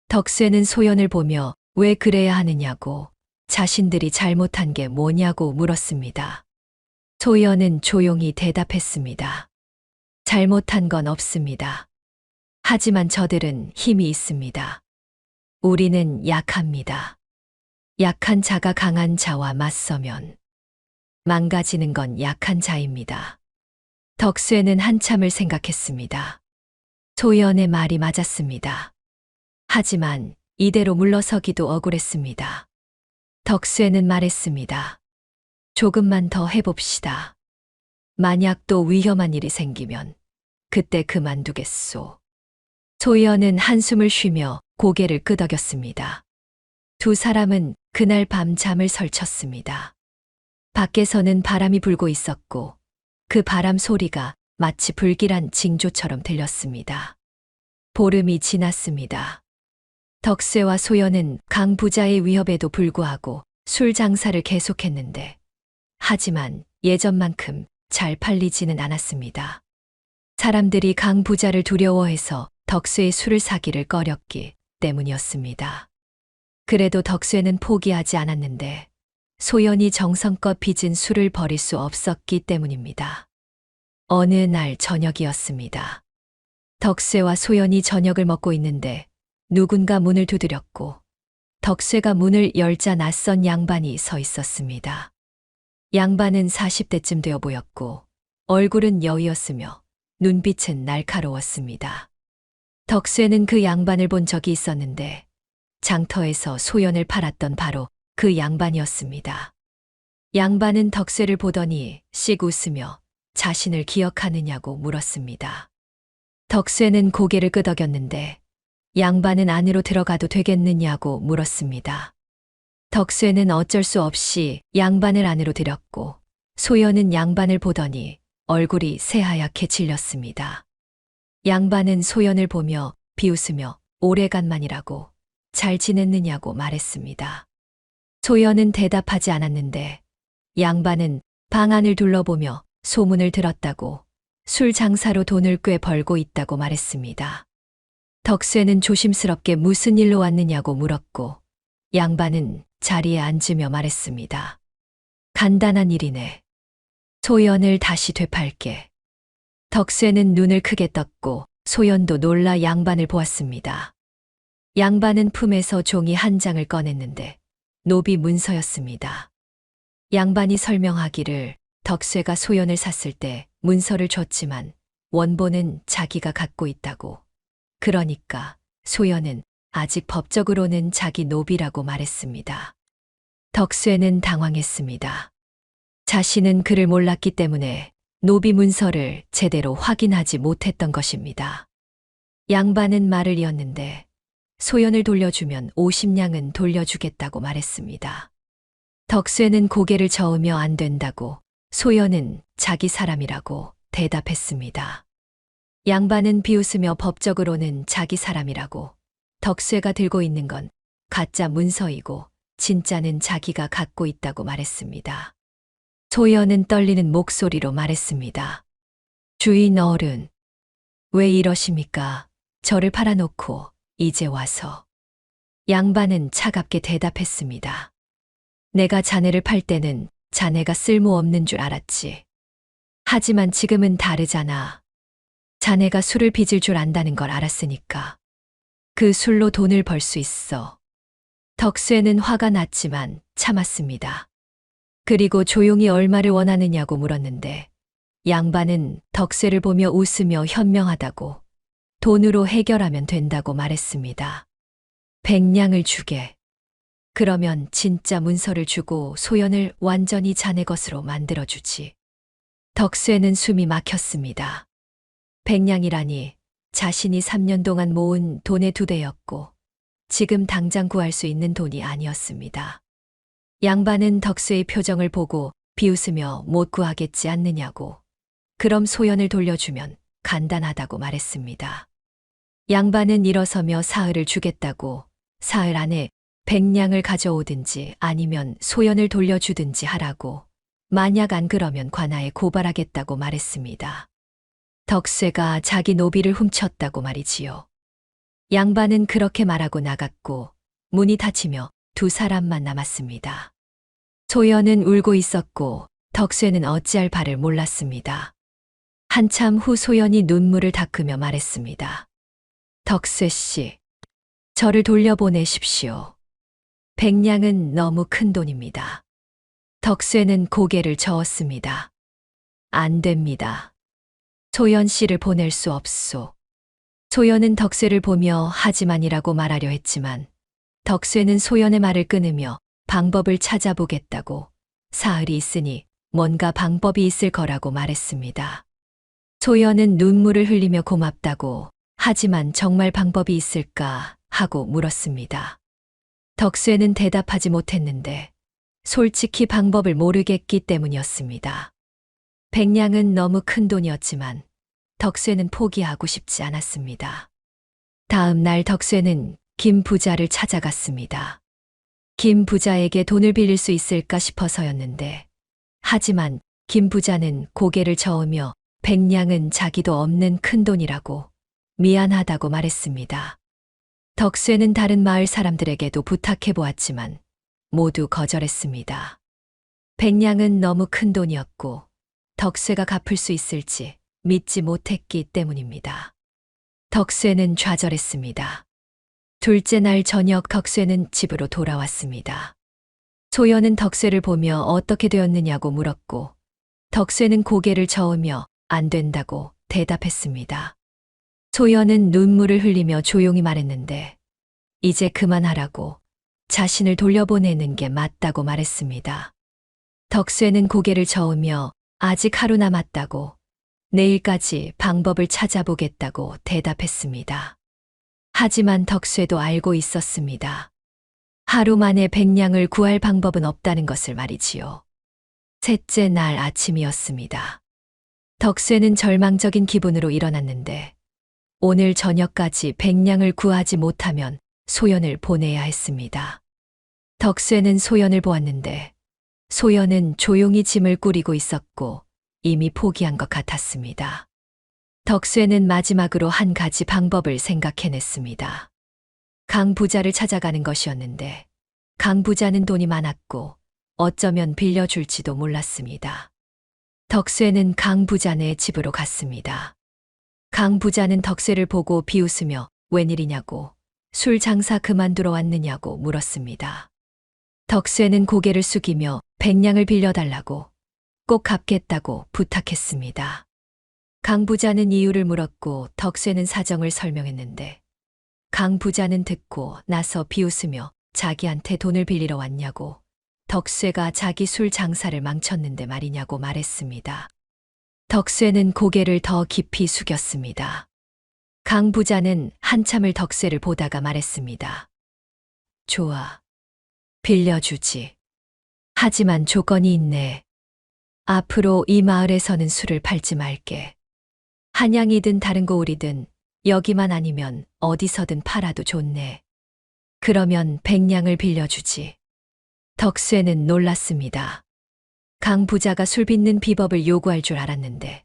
덕쇠는 소연을 보며 왜 그래야 하느냐고 자신들이 잘못한 게 뭐냐고 물었습니다. 소연은 조용히 대답했습니다. 잘못한 건 없습니다. 하지만 저들은 힘이 있습니다. 우리는 약합니다. 약한 자가 강한 자와 맞서면 망가지는 건 약한 자입니다. 덕쇠는 한참을 생각했습니다. 소연의 말이 맞았습니다. 하지만 이대로 물러서기도 억울했습니다. 덕쇠는 말했습니다. 조금만 더 해봅시다. 만약 또 위험한 일이 생기면 그때 그만두겠소. 소연은 한숨을 쉬며 고개를 끄덕였습니다. 두 사람은 그날 밤 잠을 설쳤습니다. 밖에서는 바람이 불고 있었고 그 바람 소리가 마치 불길한 징조처럼 들렸습니다. 보름이 지났습니다. 덕쇠와 소연은 강 부자의 위협에도 불구하고 술 장사를 계속했는데, 하지만 예전만큼 잘 팔리지는 않았습니다. 사람들이 강 부자를 두려워해서 덕쇠의 술을 사기를 꺼렸기 때문이었습니다. 그래도 덕쇠는 포기하지 않았는데, 소연이 정성껏 빚은 술을 버릴 수 없었기 때문입니다. 어느 날 저녁이었습니다. 덕쇠와 소연이 저녁을 먹고 있는데 누군가 문을 두드렸고, 덕쇠가 문을 열자 낯선 양반이 서 있었습니다. 양반은 40대쯤 되어 보였고 얼굴은 여위었으며 눈빛은 날카로웠습니다. 덕쇠는 그 양반을 본 적이 있었는데 장터에서 소연을 팔았던 바로 그 양반이었습니다. 양반은 덕쇠를 보더니 씩 웃으며 자신을 기억하느냐고 물었습니다. 덕쇠는 고개를 끄덕였는데 양반은 안으로 들어가도 되겠느냐고 물었습니다. 덕쇠는 어쩔 수 없이 양반을 안으로 들였고 소연은 양반을 보더니 얼굴이 새하얗게 질렸습니다. 양반은 소연을 보며 비웃으며 오래간만이라고 잘 지냈느냐고 말했습니다. 소연은 대답하지 않았는데 양반은 방 안을 둘러보며 소문을 들었다고 술 장사로 돈을 꽤 벌고 있다고 말했습니다. 덕쇠는 조심스럽게 무슨 일로 왔느냐고 물었고 양반은 자리에 앉으며 말했습니다. 간단한 일이네. 소연을 다시 되팔게. 덕쇠는 눈을 크게 떴고 소연도 놀라 양반을 보았습니다. 양반은 품에서 종이 한 장을 꺼냈는데 노비 문서였습니다. 양반이 설명하기를 덕쇠가 소연을 샀을 때 문서를 줬지만 원본은 자기가 갖고 있다고. 그러니까 소연은 아직 법적으로는 자기 노비라고 말했습니다. 덕쇠는 당황했습니다. 자신은 그를 몰랐기 때문에 노비 문서를 제대로 확인하지 못했던 것입니다. 양반은 말을 이었는데 소연을 돌려주면 50냥은 돌려주겠다고 말했습니다. 덕쇠는 고개를 저으며 안 된다고, 소연은 자기 사람이라고 대답했습니다. 양반은 비웃으며 법적으로는 자기 사람이라고, 덕쇠가 들고 있는 건 가짜 문서이고 진짜는 자기가 갖고 있다고 말했습니다. 소연은 떨리는 목소리로 말했습니다. 주인 어른, 왜 이러십니까? 저를 팔아놓고 이제 와서. 양반은 차갑게 대답했습니다. 내가 자네를 팔 때는 자네가 쓸모없는 줄 알았지. 하지만 지금은 다르잖아. 자네가 술을 빚을 줄 안다는 걸 알았으니까. 그 술로 돈을 벌 수 있어. 덕쇠는 화가 났지만 참았습니다. 그리고 조용히 얼마를 원하느냐고 물었는데 양반은 덕쇠를 보며 웃으며 현명하다고, 돈으로 해결하면 된다고 말했습니다. 100냥을 주게. 그러면 진짜 문서를 주고 소연을 완전히 자네 것으로 만들어주지. 덕쇠는 숨이 막혔습니다. 100냥이라니 자신이 3년 동안 모은 돈의 2배였고 지금 당장 구할 수 있는 돈이 아니었습니다. 양반은 덕쇠의 표정을 보고 비웃으며 못 구하겠지 않느냐고, 그럼 소연을 돌려주면 간단하다고 말했습니다. 양반은 일어서며 사흘을 주겠다고, 사흘 안에 100냥을 가져오든지 아니면 소연을 돌려주든지 하라고, 만약 안 그러면 관아에 고발하겠다고 말했습니다. 덕쇠가 자기 노비를 훔쳤다고 말이지요. 양반은 그렇게 말하고 나갔고 문이 닫히며 2사람만 남았습니다. 소연은 울고 있었고 덕쇠는 어찌할 바를 몰랐습니다. 한참 후 소연이 눈물을 닦으며 말했습니다. 덕쇠 씨, 저를 돌려보내십시오. 100냥은 너무 큰 돈입니다. 덕쇠는 고개를 저었습니다. 안 됩니다. 소연 씨를 보낼 수 없소. 소연은 덕쇠를 보며 하지만이라고 말하려 했지만 덕쇠는 소연의 말을 끊으며 방법을 찾아보겠다고, 사흘이 있으니 뭔가 방법이 있을 거라고 말했습니다. 소연은 눈물을 흘리며 고맙다고, 하지만 정말 방법이 있을까 하고 물었습니다. 덕쇠는 대답하지 못했는데 솔직히 방법을 모르겠기 때문이었습니다. 100냥은 너무 큰 돈이었지만 덕쇠는 포기하고 싶지 않았습니다. 다음 날 덕쇠는 김 부자를 찾아갔습니다. 김 부자에게 돈을 빌릴 수 있을까 싶어서였는데, 하지만 김 부자는 고개를 저으며 백냥은 자기도 없는 큰돈이라고 미안하다고 말했습니다. 덕쇠는 다른 마을 사람들에게도 부탁해 보았지만 모두 거절했습니다. 백냥은 너무 큰 돈이었고 덕쇠가 갚을 수 있을지 믿지 못했기 때문입니다. 덕쇠는 좌절했습니다. 둘째 날 저녁 덕쇠는 집으로 돌아왔습니다. 소연은 덕쇠를 보며 어떻게 되었느냐고 물었고 덕쇠는 고개를 저으며 안 된다고 대답했습니다. 소연은 눈물을 흘리며 조용히 말했는데 이제 그만하라고 자신을 돌려보내는 게 맞다고 말했습니다. 덕쇠는 고개를 저으며 아직 하루 남았다고 내일까지 방법을 찾아보겠다고 대답했습니다. 하지만 덕쇠도 알고 있었습니다. 하루 만에 백냥을 구할 방법은 없다는 것을 말이지요. 셋째 날 아침이었습니다. 덕쇠는 절망적인 기분으로 일어났는데 오늘 저녁까지 백냥을 구하지 못하면 소연을 보내야 했습니다. 덕쇠는 소연을 보았는데 소연은 조용히 짐을 꾸리고 있었고 이미 포기한 것 같았습니다. 덕쇠는 마지막으로 한 가지 방법을 생각해냈습니다. 강 부자를 찾아가는 것이었는데 강 부자는 돈이 많았고 어쩌면 빌려줄지도 몰랐습니다. 덕쇠는 강 부자네 집으로 갔습니다. 강 부자는 덕쇠를 보고 비웃으며 웬일이냐고 술 장사 그만두러 왔느냐고 물었습니다. 덕쇠는 고개를 숙이며 백냥을 빌려달라고 꼭 갚겠다고 부탁했습니다. 강 부자는 이유를 물었고 덕쇠는 사정을 설명했는데 강 부자는 듣고 나서 비웃으며 자기한테 돈을 빌리러 왔냐고 덕쇠가 자기 술 장사를 망쳤는데 말이냐고 말했습니다. 덕쇠는 고개를 더 깊이 숙였습니다. 강 부자는 한참을 덕쇠를 보다가 말했습니다. 좋아. 빌려주지. 하지만 조건이 있네. 앞으로 이 마을에서는 술을 팔지 말게. 한양이든 다른 고을이든 여기만 아니면 어디서든 팔아도 좋네. 그러면 백냥을 빌려주지. 덕쇠는 놀랐습니다. 강 부자가 술 빚는 비법을 요구할 줄 알았는데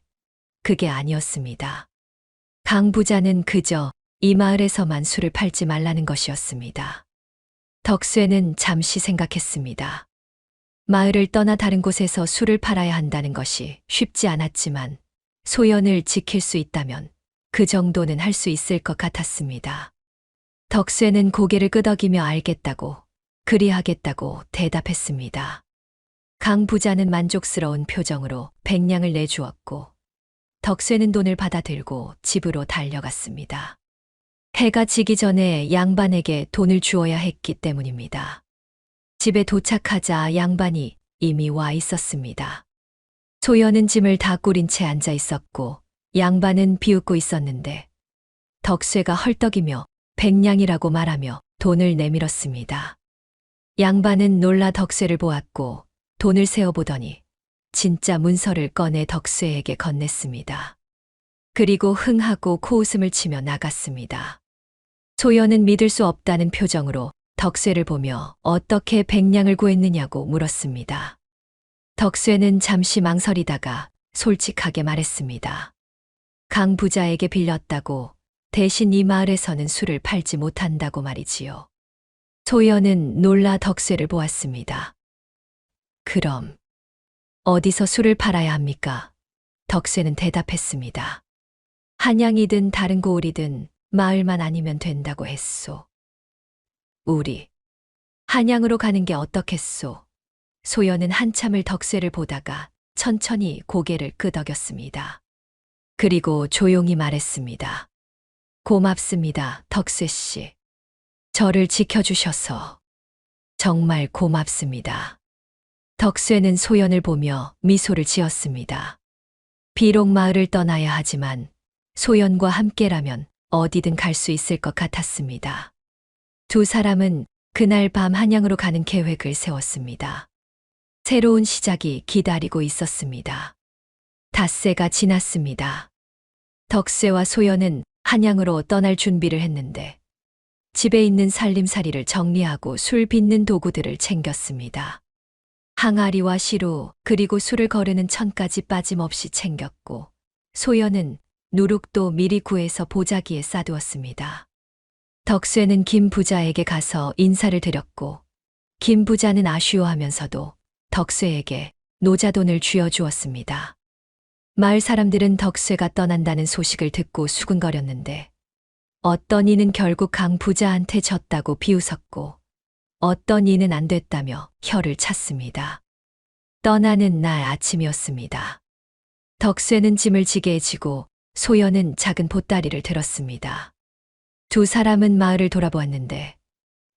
그게 아니었습니다. 강 부자는 그저 이 마을에서만 술을 팔지 말라는 것이었습니다. 덕쇠는 잠시 생각했습니다. 마을을 떠나 다른 곳에서 술을 팔아야 한다는 것이 쉽지 않았지만 소연을 지킬 수 있다면 그 정도는 할 수 있을 것 같았습니다. 덕쇠는 고개를 끄덕이며 알겠다고, 그리하겠다고 대답했습니다. 강 부자는 만족스러운 표정으로 백냥을 내주었고 덕쇠는 돈을 받아 들고 집으로 달려갔습니다. 해가 지기 전에 양반에게 돈을 주어야 했기 때문입니다. 집에 도착하자 양반이 이미 와 있었습니다. 소연은 짐을 다 꾸린 채 앉아 있었고 양반은 비웃고 있었는데 덕쇠가 헐떡이며 백냥이라고 말하며 돈을 내밀었습니다. 양반은 놀라 덕쇠를 보았고 돈을 세어보더니 진짜 문서를 꺼내 덕쇠에게 건넸습니다. 그리고 흥하고 코웃음을 치며 나갔습니다. 소연은 믿을 수 없다는 표정으로 덕쇠를 보며 어떻게 백냥을 구했느냐고 물었습니다. 덕쇠는 잠시 망설이다가 솔직하게 말했습니다. 강 부자에게 빌렸다고 대신 이 마을에서는 술을 팔지 못한다고 말이지요. 소연은 놀라 덕쇠를 보았습니다. 그럼 어디서 술을 팔아야 합니까? 덕쇠는 대답했습니다. 한양이든 다른 고을이든 마을만 아니면 된다고 했소. 우리 한양으로 가는 게 어떻겠소? 소연은 한참을 덕쇠를 보다가 천천히 고개를 끄덕였습니다. 그리고 조용히 말했습니다. 고맙습니다, 덕쇠 씨. 저를 지켜주셔서 정말 고맙습니다. 덕쇠는 소연을 보며 미소를 지었습니다. 비록 마을을 떠나야 하지만 소연과 함께라면 어디든 갈 수 있을 것 같았습니다. 두 사람은 그날 밤 한양으로 가는 계획을 세웠습니다. 새로운 시작이 기다리고 있었습니다. 닷새가 지났습니다. 덕쇠와 소연은 한양으로 떠날 준비를 했는데 집에 있는 살림살이를 정리하고 술 빚는 도구들을 챙겼습니다. 항아리와 시루 그리고 술을 거르는 천까지 빠짐없이 챙겼고 소연은 누룩도 미리 구해서 보자기에 싸두었습니다. 덕쇠는 김 부자에게 가서 인사를 드렸고 김 부자는 아쉬워하면서도 덕쇠에게 노자돈을 쥐어주었습니다. 마을 사람들은 덕쇠가 떠난다는 소식을 듣고 수군거렸는데 어떤 이는 결국 강 부자한테 졌다고 비웃었고 어떤 이는 안 됐다며 혀를 찼습니다. 떠나는 날 아침이었습니다. 덕쇠는 짐을 지게에 지고 소연은 작은 보따리를 들었습니다. 두 사람은 마을을 돌아보았는데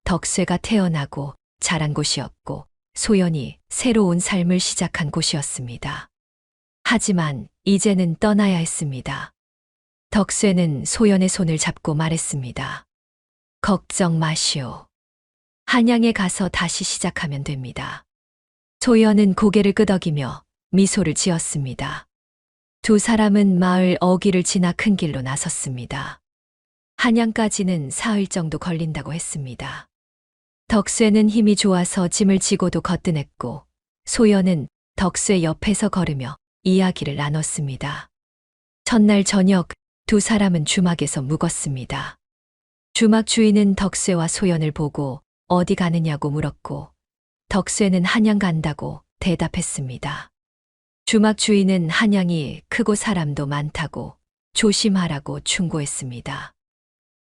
덕쇠가 태어나고 자란 곳이었고 소연이 새로운 삶을 시작한 곳이었습니다. 하지만 이제는 떠나야 했습니다. 덕쇠는 소연의 손을 잡고 말했습니다. 걱정 마시오. 한양에 가서 다시 시작하면 됩니다. 소연은 고개를 끄덕이며 미소를 지었습니다. 두 사람은 마을 어귀를 지나 큰 길로 나섰습니다. 한양까지는 사흘 정도 걸린다고 했습니다. 덕쇠는 힘이 좋아서 짐을 지고도 거뜬했고 소연은 덕쇠 옆에서 걸으며 이야기를 나눴습니다. 첫날 저녁 두 사람은 주막에서 묵었습니다. 주막 주인은 덕쇠와 소연을 보고 어디 가느냐고 물었고 덕쇠는 한양 간다고 대답했습니다. 주막 주인은 한양이 크고 사람도 많다고 조심하라고 충고했습니다.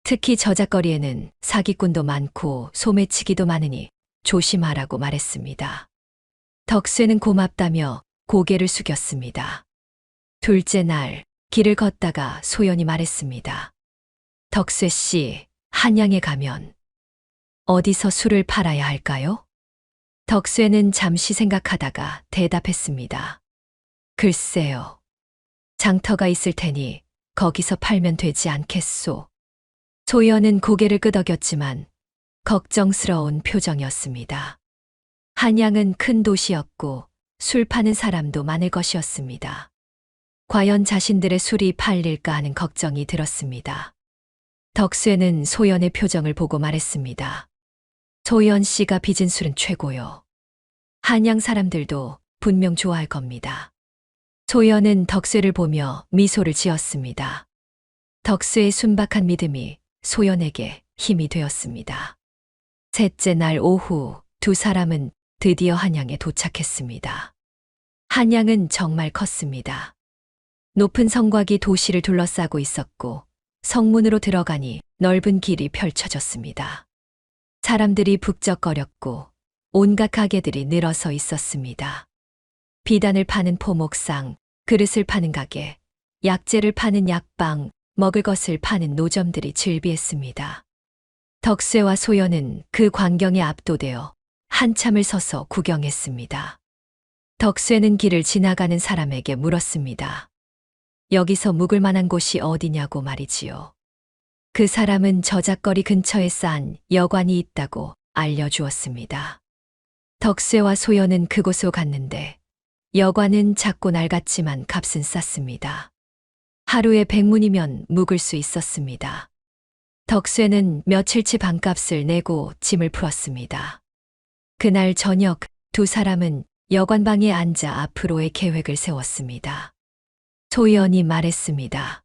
특히 저잣거리에는 사기꾼도 많고 소매치기도 많으니 조심하라고 말했습니다. 덕쇠는 고맙다며 고개를 숙였습니다. 둘째 날 길을 걷다가 소연이 말했습니다. 덕쇠 씨, 한양에 가면 어디서 술을 팔아야 할까요? 덕쇠는 잠시 생각하다가 대답했습니다. 글쎄요. 장터가 있을 테니 거기서 팔면 되지 않겠소. 소연은 고개를 끄덕였지만 걱정스러운 표정이었습니다. 한양은 큰 도시였고 술 파는 사람도 많을 것이었습니다. 과연 자신들의 술이 팔릴까 하는 걱정이 들었습니다. 덕쇠는 소연의 표정을 보고 말했습니다. 소연 씨가 빚은 술은 최고요. 한양 사람들도 분명 좋아할 겁니다. 소연은 덕쇠를 보며 미소를 지었습니다. 덕쇠의 순박한 믿음이 소연에게 힘이 되었습니다. 셋째 날 오후 두 사람은 드디어 한양에 도착했습니다. 한양은 정말 컸습니다. 높은 성곽이 도시를 둘러싸고 있었고 성문으로 들어가니 넓은 길이 펼쳐졌습니다. 사람들이 북적거렸고 온갖 가게들이 늘어서 있었습니다. 비단을 파는 포목상, 그릇을 파는 가게, 약재를 파는 약방, 먹을 것을 파는 노점들이 즐비했습니다. 덕쇠와 소연은 그 광경에 압도되어 한참을 서서 구경했습니다. 덕쇠는 길을 지나가는 사람에게 물었습니다. 여기서 묵을 만한 곳이 어디냐고 말이지요. 그 사람은 저잣거리 근처에 쌓은 여관이 있다고 알려주었습니다. 덕쇠와 소연은 그곳으로 갔는데 여관은 작고 낡았지만 값은 쌌습니다. 하루에 100문이면 묵을 수 있었습니다. 덕쇠는 며칠치 반값을 내고 짐을 풀었습니다. 그날 저녁 두 사람은 여관방에 앉아 앞으로의 계획을 세웠습니다. 소연이 말했습니다.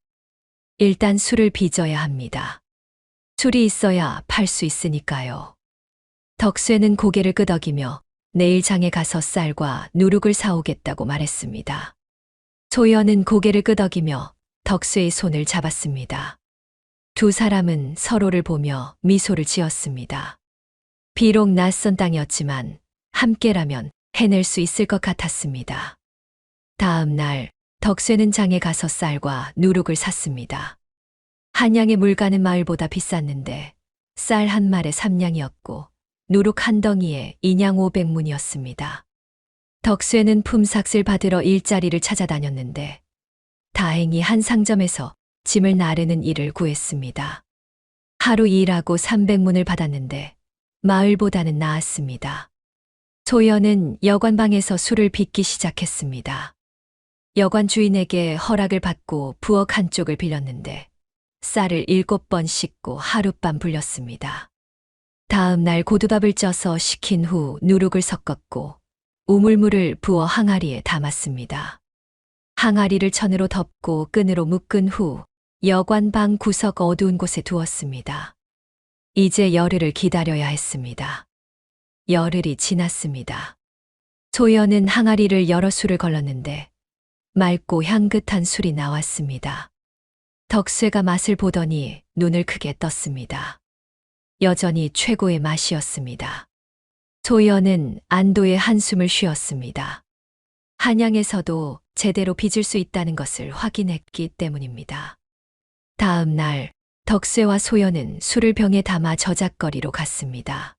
일단 술을 빚어야 합니다. 술이 있어야 팔 수 있으니까요. 덕쇠는 고개를 끄덕이며 내일 장에 가서 쌀과 누룩을 사오겠다고 말했습니다. 소연은 고개를 끄덕이며 덕쇠의 손을 잡았습니다. 두 사람은 서로를 보며 미소를 지었습니다. 비록 낯선 땅이었지만 함께라면 해낼 수 있을 것 같았습니다. 다음 날 덕쇠는 장에 가서 쌀과 누룩을 샀습니다. 한양의 물가는 마을보다 비쌌는데 쌀 한 말에 3냥이었고 누룩 한 덩이에 2냥 500문이었습니다. 덕쇠는 품삯을 받으러 일자리를 찾아다녔는데 다행히 한 상점에서 짐을 나르는 일을 구했습니다. 하루 일하고 300문을 받았는데 마을보다는 나았습니다. 소연은 여관방에서 술을 빚기 시작했습니다. 여관 주인에게 허락을 받고 부엌 한쪽을 빌렸는데 쌀을 7번 씻고 하룻밤 불렸습니다. 다음 날 고두밥을 쪄서 식힌 후 누룩을 섞었고 우물물을 부어 항아리에 담았습니다. 항아리를 천으로 덮고 끈으로 묶은 후 여관방 구석 어두운 곳에 두었습니다. 이제 열흘을 기다려야 했습니다. 열흘이 지났습니다. 소연은 항아리를 열어 술을 걸렀는데 맑고 향긋한 술이 나왔습니다. 덕쇠가 맛을 보더니 눈을 크게 떴습니다. 여전히 최고의 맛이었습니다. 소연은 안도의 한숨을 쉬었습니다. 한양에서도 제대로 빚을 수 있다는 것을 확인했기 때문입니다. 다음 날 덕쇠와 소연은 술을 병에 담아 저작거리로 갔습니다.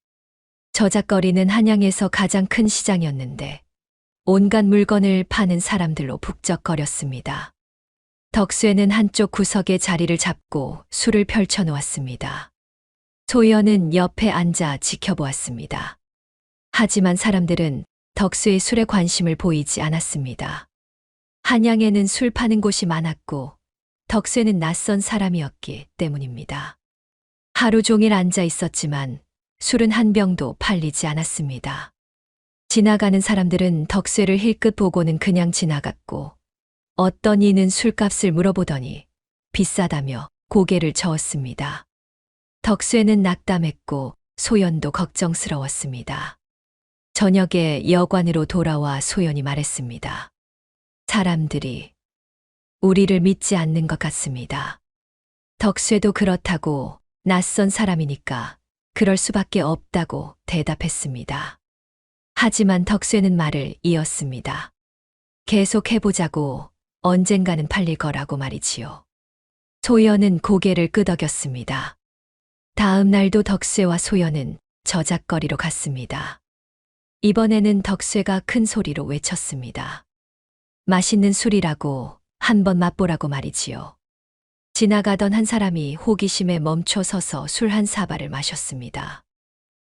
저작거리는 한양에서 가장 큰 시장이었는데 온갖 물건을 파는 사람들로 북적거렸습니다. 덕쇠는 한쪽 구석에 자리를 잡고 술을 펼쳐놓았습니다. 소연은 옆에 앉아 지켜보았습니다. 하지만 사람들은 덕쇠의 술에 관심을 보이지 않았습니다. 한양에는 술 파는 곳이 많았고 덕쇠는 낯선 사람이었기 때문입니다. 하루 종일 앉아 있었지만 술은 한 병도 팔리지 않았습니다. 지나가는 사람들은 덕쇠를 힐끗 보고는 그냥 지나갔고 어떤 이는 술값을 물어보더니 비싸다며 고개를 저었습니다. 덕쇠는 낙담했고 소연도 걱정스러웠습니다. 저녁에 여관으로 돌아와 소연이 말했습니다. 사람들이 우리를 믿지 않는 것 같습니다. 덕쇠도 그렇다고 낯선 사람이니까 그럴 수밖에 없다고 대답했습니다. 하지만 덕쇠는 말을 이었습니다. 계속해보자고 언젠가는 팔릴 거라고 말이지요. 소연은 고개를 끄덕였습니다. 다음 날도 덕쇠와 소연은 저작거리로 갔습니다. 이번에는 덕쇠가 큰 소리로 외쳤습니다. 맛있는 술이라고 한번 맛보라고 말이지요. 지나가던 한 사람이 호기심에 멈춰 서서 술 한 사발을 마셨습니다.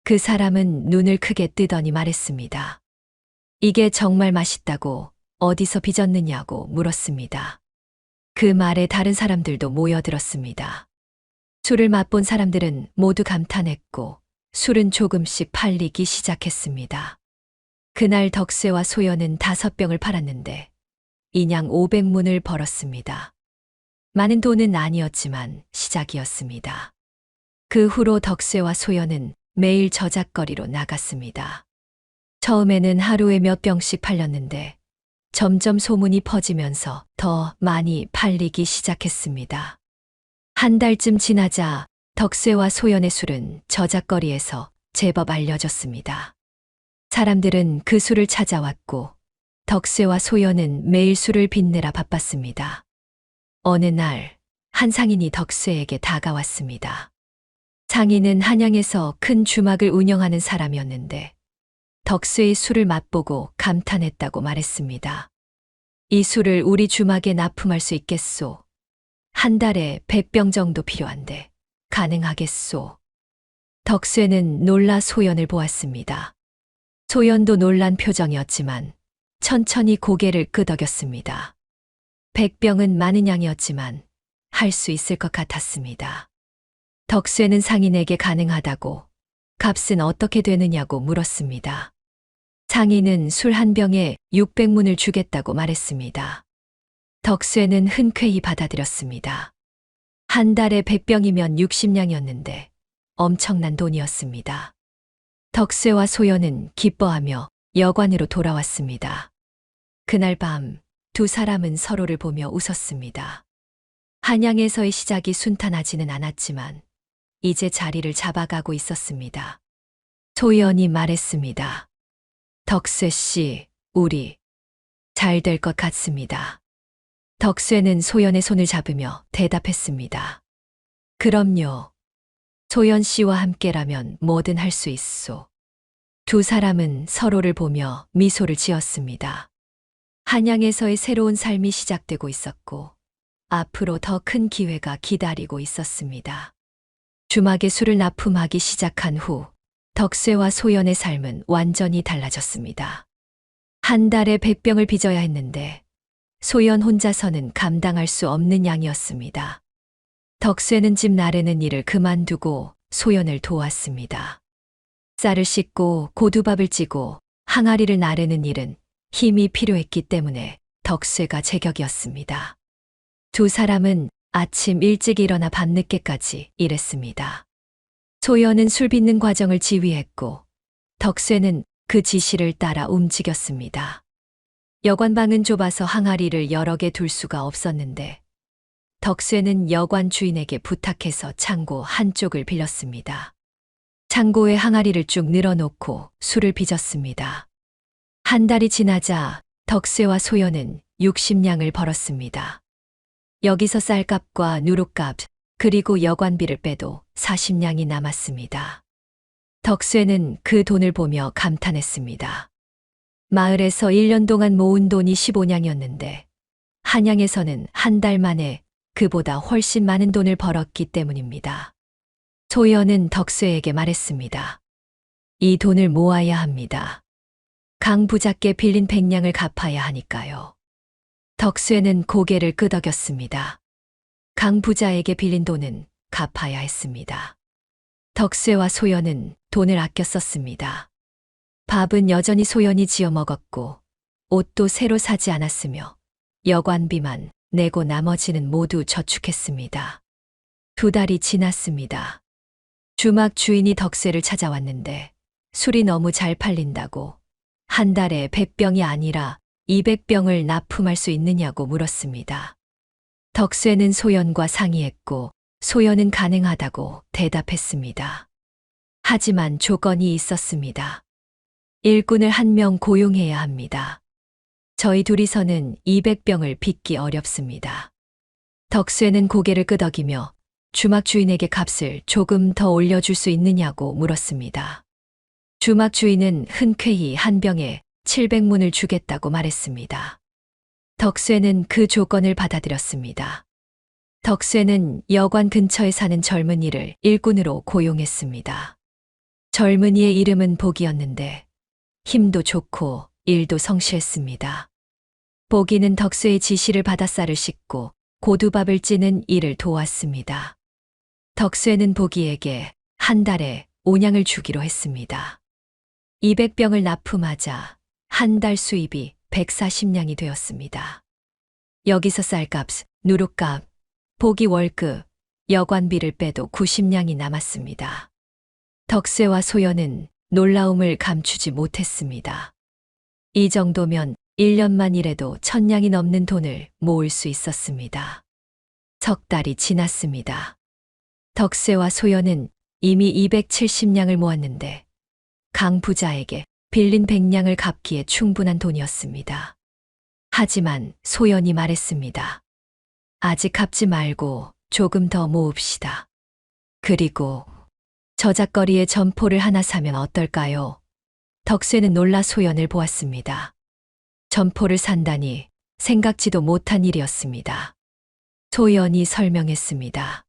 그 사람은 눈을 크게 뜨더니 말했습니다. 이게 정말 맛있다고 어디서 빚었느냐고 물었습니다. 그 말에 다른 사람들도 모여들었습니다. 술을 맛본 사람들은 모두 감탄했고 술은 조금씩 팔리기 시작했습니다. 그날 덕쇠와 소연은 5병을 팔았는데 인양 500문을 벌었습니다. 많은 돈은 아니었지만 시작이었습니다. 그 후로 덕쇠와 소연은 매일 저작거리로 나갔습니다. 처음에는 하루에 몇 병씩 팔렸는데 점점 소문이 퍼지면서 더 많이 팔리기 시작했습니다. 한 달쯤 지나자 덕쇠와 소연의 술은 저작거리에서 제법 알려졌습니다. 사람들은 그 술을 찾아왔고 덕쇠와 소연은 매일 술을 빚내라 바빴습니다. 어느 날 한 상인이 덕쇠에게 다가왔습니다. 상인은 한양에서 큰 주막을 운영하는 사람이었는데 덕쇠의 술을 맛보고 감탄했다고 말했습니다. 이 술을 우리 주막에 납품할 수 있겠소? 한 달에 100병 정도 필요한데 가능하겠소? 덕쇠는 놀라 소연을 보았습니다. 소연도 놀란 표정이었지만 천천히 고개를 끄덕였습니다. 100병은 많은 양이었지만 할 수 있을 것 같았습니다. 덕쇠는 상인에게 가능하다고 값은 어떻게 되느냐고 물었습니다. 상인은 술 한 병에 600문을 주겠다고 말했습니다. 덕쇠는 흔쾌히 받아들였습니다. 한 달에 100병이면 60냥이었는데 엄청난 돈이었습니다. 덕쇠와 소연은 기뻐하며 여관으로 돌아왔습니다. 그날 밤 두 사람은 서로를 보며 웃었습니다. 한양에서의 시작이 순탄하지는 않았지만 이제 자리를 잡아가고 있었습니다. 소연이 말했습니다. 덕쇠 씨, 우리 잘 될 것 같습니다. 덕쇠는 소연의 손을 잡으며 대답했습니다. 그럼요. 소연 씨와 함께라면 뭐든 할 수 있소. 두 사람은 서로를 보며 미소를 지었습니다. 한양에서의 새로운 삶이 시작되고 있었고 앞으로 더 큰 기회가 기다리고 있었습니다. 주막에 술을 납품하기 시작한 후 덕쇠와 소연의 삶은 완전히 달라졌습니다. 한 달에 100병을 빚어야 했는데 소연 혼자서는 감당할 수 없는 양이었습니다. 덕쇠는 집 나르는 일을 그만두고 소연을 도왔습니다. 쌀을 씻고 고두밥을 찌고 항아리를 나르는 일은 힘이 필요했기 때문에 덕쇠가 제격이었습니다. 두 사람은 아침 일찍 일어나 밤늦게까지 일했습니다. 소연은 술 빚는 과정을 지휘했고 덕쇠는 그 지시를 따라 움직였습니다. 여관방은 좁아서 항아리를 여러 개 둘 수가 없었는데 덕쇠는 여관 주인에게 부탁해서 창고 한쪽을 빌렸습니다. 창고에 항아리를 쭉 늘어놓고 술을 빚었습니다. 한 달이 지나자 덕쇠와 소연은 60냥을 벌었습니다. 여기서 쌀값과 누룩값 그리고 여관비를 빼도 40냥이 남았습니다. 덕쇠는 그 돈을 보며 감탄했습니다. 마을에서 1년 동안 모은 돈이 15냥이었는데 한양에서는 한 달 만에 그보다 훨씬 많은 돈을 벌었기 때문입니다. 소연은 덕쇠에게 말했습니다. 이 돈을 모아야 합니다. 강 부자께 빌린 100냥을 갚아야 하니까요. 덕쇠는 고개를 끄덕였습니다. 강 부자에게 빌린 돈은 갚아야 했습니다. 덕쇠와 소연은 돈을 아껴 썼습니다. 밥은 여전히 소연이 지어 먹었고 옷도 새로 사지 않았으며 여관비만 내고 나머지는 모두 저축했습니다. 2달이 지났습니다. 주막 주인이 덕쇠를 찾아왔는데 술이 너무 잘 팔린다고 한 달에 100병이 아니라 200병을 납품할 수 있느냐고 물었습니다. 덕쇠는 소연과 상의했고 소연은 가능하다고 대답했습니다. 하지만 조건이 있었습니다. 일꾼을 1명 고용해야 합니다. 저희 둘이서는 200병을 빚기 어렵습니다. 덕쇠는 고개를 끄덕이며 주막 주인에게 값을 조금 더 올려줄 수 있느냐고 물었습니다. 주막 주인은 흔쾌히 한 병에 700문을 주겠다고 말했습니다. 덕쇠는 그 조건을 받아들였습니다. 덕쇠는 여관 근처에 사는 젊은이를 일꾼으로 고용했습니다. 젊은이의 이름은 복이었는데 힘도 좋고 일도 성실했습니다. 복이는 덕쇠의 지시를 받아 쌀을 씻고 고두밥을 찌는 일을 도왔습니다. 덕쇠는 복이에게 한 달에 5냥을 주기로 했습니다. 200병을 납품하자 한 달 수입이 140냥이 되었습니다. 여기서 쌀값, 누룩값, 복이 월급, 여관비를 빼도 90냥이 남았습니다. 덕쇠와 소연은 놀라움을 감추지 못했습니다. 이 정도면 1년만 일해도 1000냥이 넘는 돈을 모을 수 있었습니다. 석 달이 지났습니다. 덕쇠와 소연은 이미 270냥을 모았는데 강 부자에게 빌린 100냥을 갚기에 충분한 돈이었습니다. 하지만 소연이 말했습니다. 아직 갚지 말고 조금 더 모읍시다. 그리고 저작거리에 점포를 하나 사면 어떨까요? 덕쇠는 놀라 소연을 보았습니다. 점포를 산다니 생각지도 못한 일이었습니다. 소연이 설명했습니다.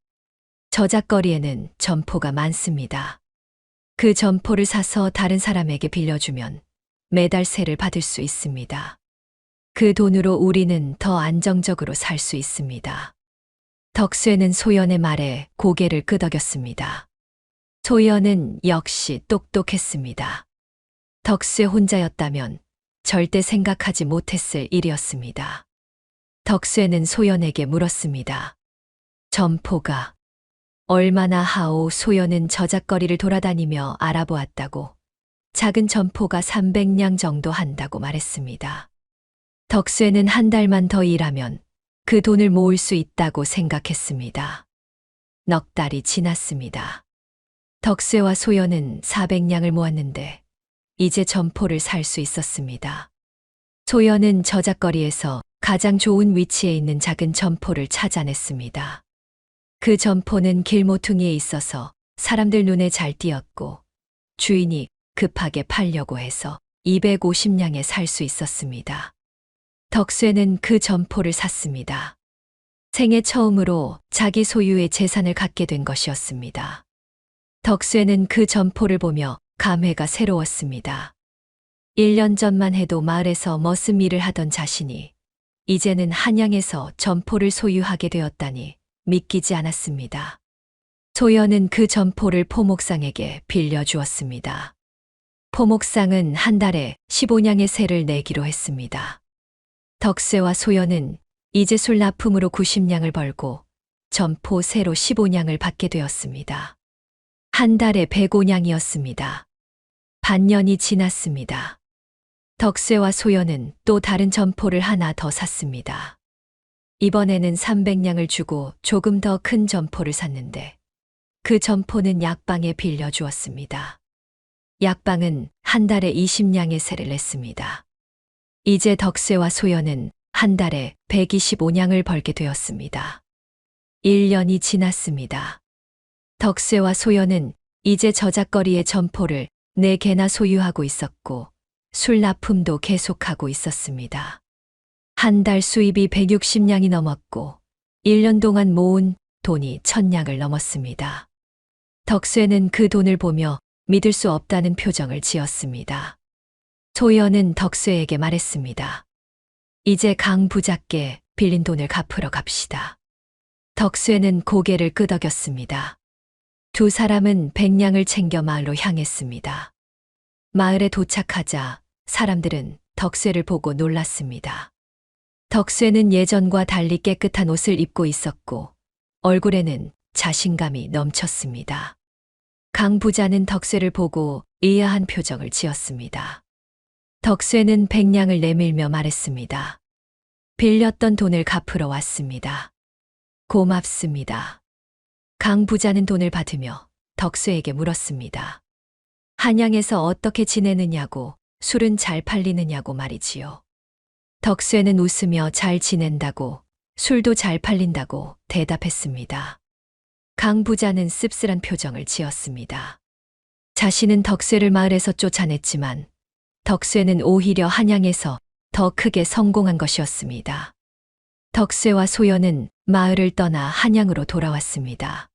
저작거리에는 점포가 많습니다. 그 점포를 사서 다른 사람에게 빌려주면 매달 세를 받을 수 있습니다. 그 돈으로 우리는 더 안정적으로 살 수 있습니다. 덕쇠는 소연의 말에 고개를 끄덕였습니다. 소연은 역시 똑똑했습니다. 덕쇠 혼자였다면 절대 생각하지 못했을 일이었습니다. 덕쇠는 소연에게 물었습니다. 점포가 얼마나 하오? 소연은 저작거리를 돌아다니며 알아보았다고 작은 점포가 300냥 정도 한다고 말했습니다. 덕쇠는 한 달만 더 일하면 그 돈을 모을 수 있다고 생각했습니다. 넉 달이 지났습니다. 덕쇠와 소연은 400냥을 모았는데 이제 점포를 살 수 있었습니다. 소연은 저작거리에서 가장 좋은 위치에 있는 작은 점포를 찾아냈습니다. 그 점포는 길모퉁이에 있어서 사람들 눈에 잘 띄었고 주인이 급하게 팔려고 해서 250냥에 살 수 있었습니다. 덕쇠는 그 점포를 샀습니다. 생애 처음으로 자기 소유의 재산을 갖게 된 것이었습니다. 덕쇠는 그 점포를 보며 감회가 새로웠습니다. 1년 전만 해도 마을에서 머슴 일을 하던 자신이 이제는 한양에서 점포를 소유하게 되었다니 믿기지 않았습니다. 소연은 그 점포를 포목상에게 빌려주었습니다. 포목상은 한 달에 15냥의 세를 내기로 했습니다. 덕쇠와 소연은 이제 술 납품으로 90냥을 벌고 점포 세로 15냥을 받게 되었습니다. 한 달에 105냥이었습니다. 반년이 지났습니다. 덕쇠와 소연은 또 다른 점포를 하나 더 샀습니다. 이번에는 300냥을 주고 조금 더 큰 점포를 샀는데 그 점포는 약방에 빌려주었습니다. 약방은 한 달에 20냥의 세를 냈습니다. 이제 덕쇠와 소연은 한 달에 125냥을 벌게 되었습니다. 1년이 지났습니다. 덕쇠와 소연은 이제 저작거리의 점포를 4개나 소유하고 있었고 술 납품도 계속하고 있었습니다. 한 달 수입이 160냥이 넘었고 1년 동안 모은 돈이 1000냥을 넘었습니다. 덕쇠는 그 돈을 보며 믿을 수 없다는 표정을 지었습니다. 소연은 덕쇠에게 말했습니다. 이제 강 부자께 빌린 돈을 갚으러 갑시다. 덕쇠는 고개를 끄덕였습니다. 두 사람은 100냥을 챙겨 마을로 향했습니다. 마을에 도착하자 사람들은 덕쇠를 보고 놀랐습니다. 덕쇠는 예전과 달리 깨끗한 옷을 입고 있었고 얼굴에는 자신감이 넘쳤습니다. 강 부자는 덕쇠를 보고 의아한 표정을 지었습니다. 덕쇠는 100냥을 내밀며 말했습니다. 빌렸던 돈을 갚으러 왔습니다. 고맙습니다. 강 부자는 돈을 받으며 덕쇠에게 물었습니다. 한양에서 어떻게 지내느냐고, 술은 잘 팔리느냐고 말이지요. 덕쇠는 웃으며 잘 지낸다고, 술도 잘 팔린다고 대답했습니다. 강 부자는 씁쓸한 표정을 지었습니다. 자신은 덕쇠를 마을에서 쫓아냈지만 덕쇠는 오히려 한양에서 더 크게 성공한 것이었습니다. 덕쇠와 소연은 마을을 떠나 한양으로 돌아왔습니다.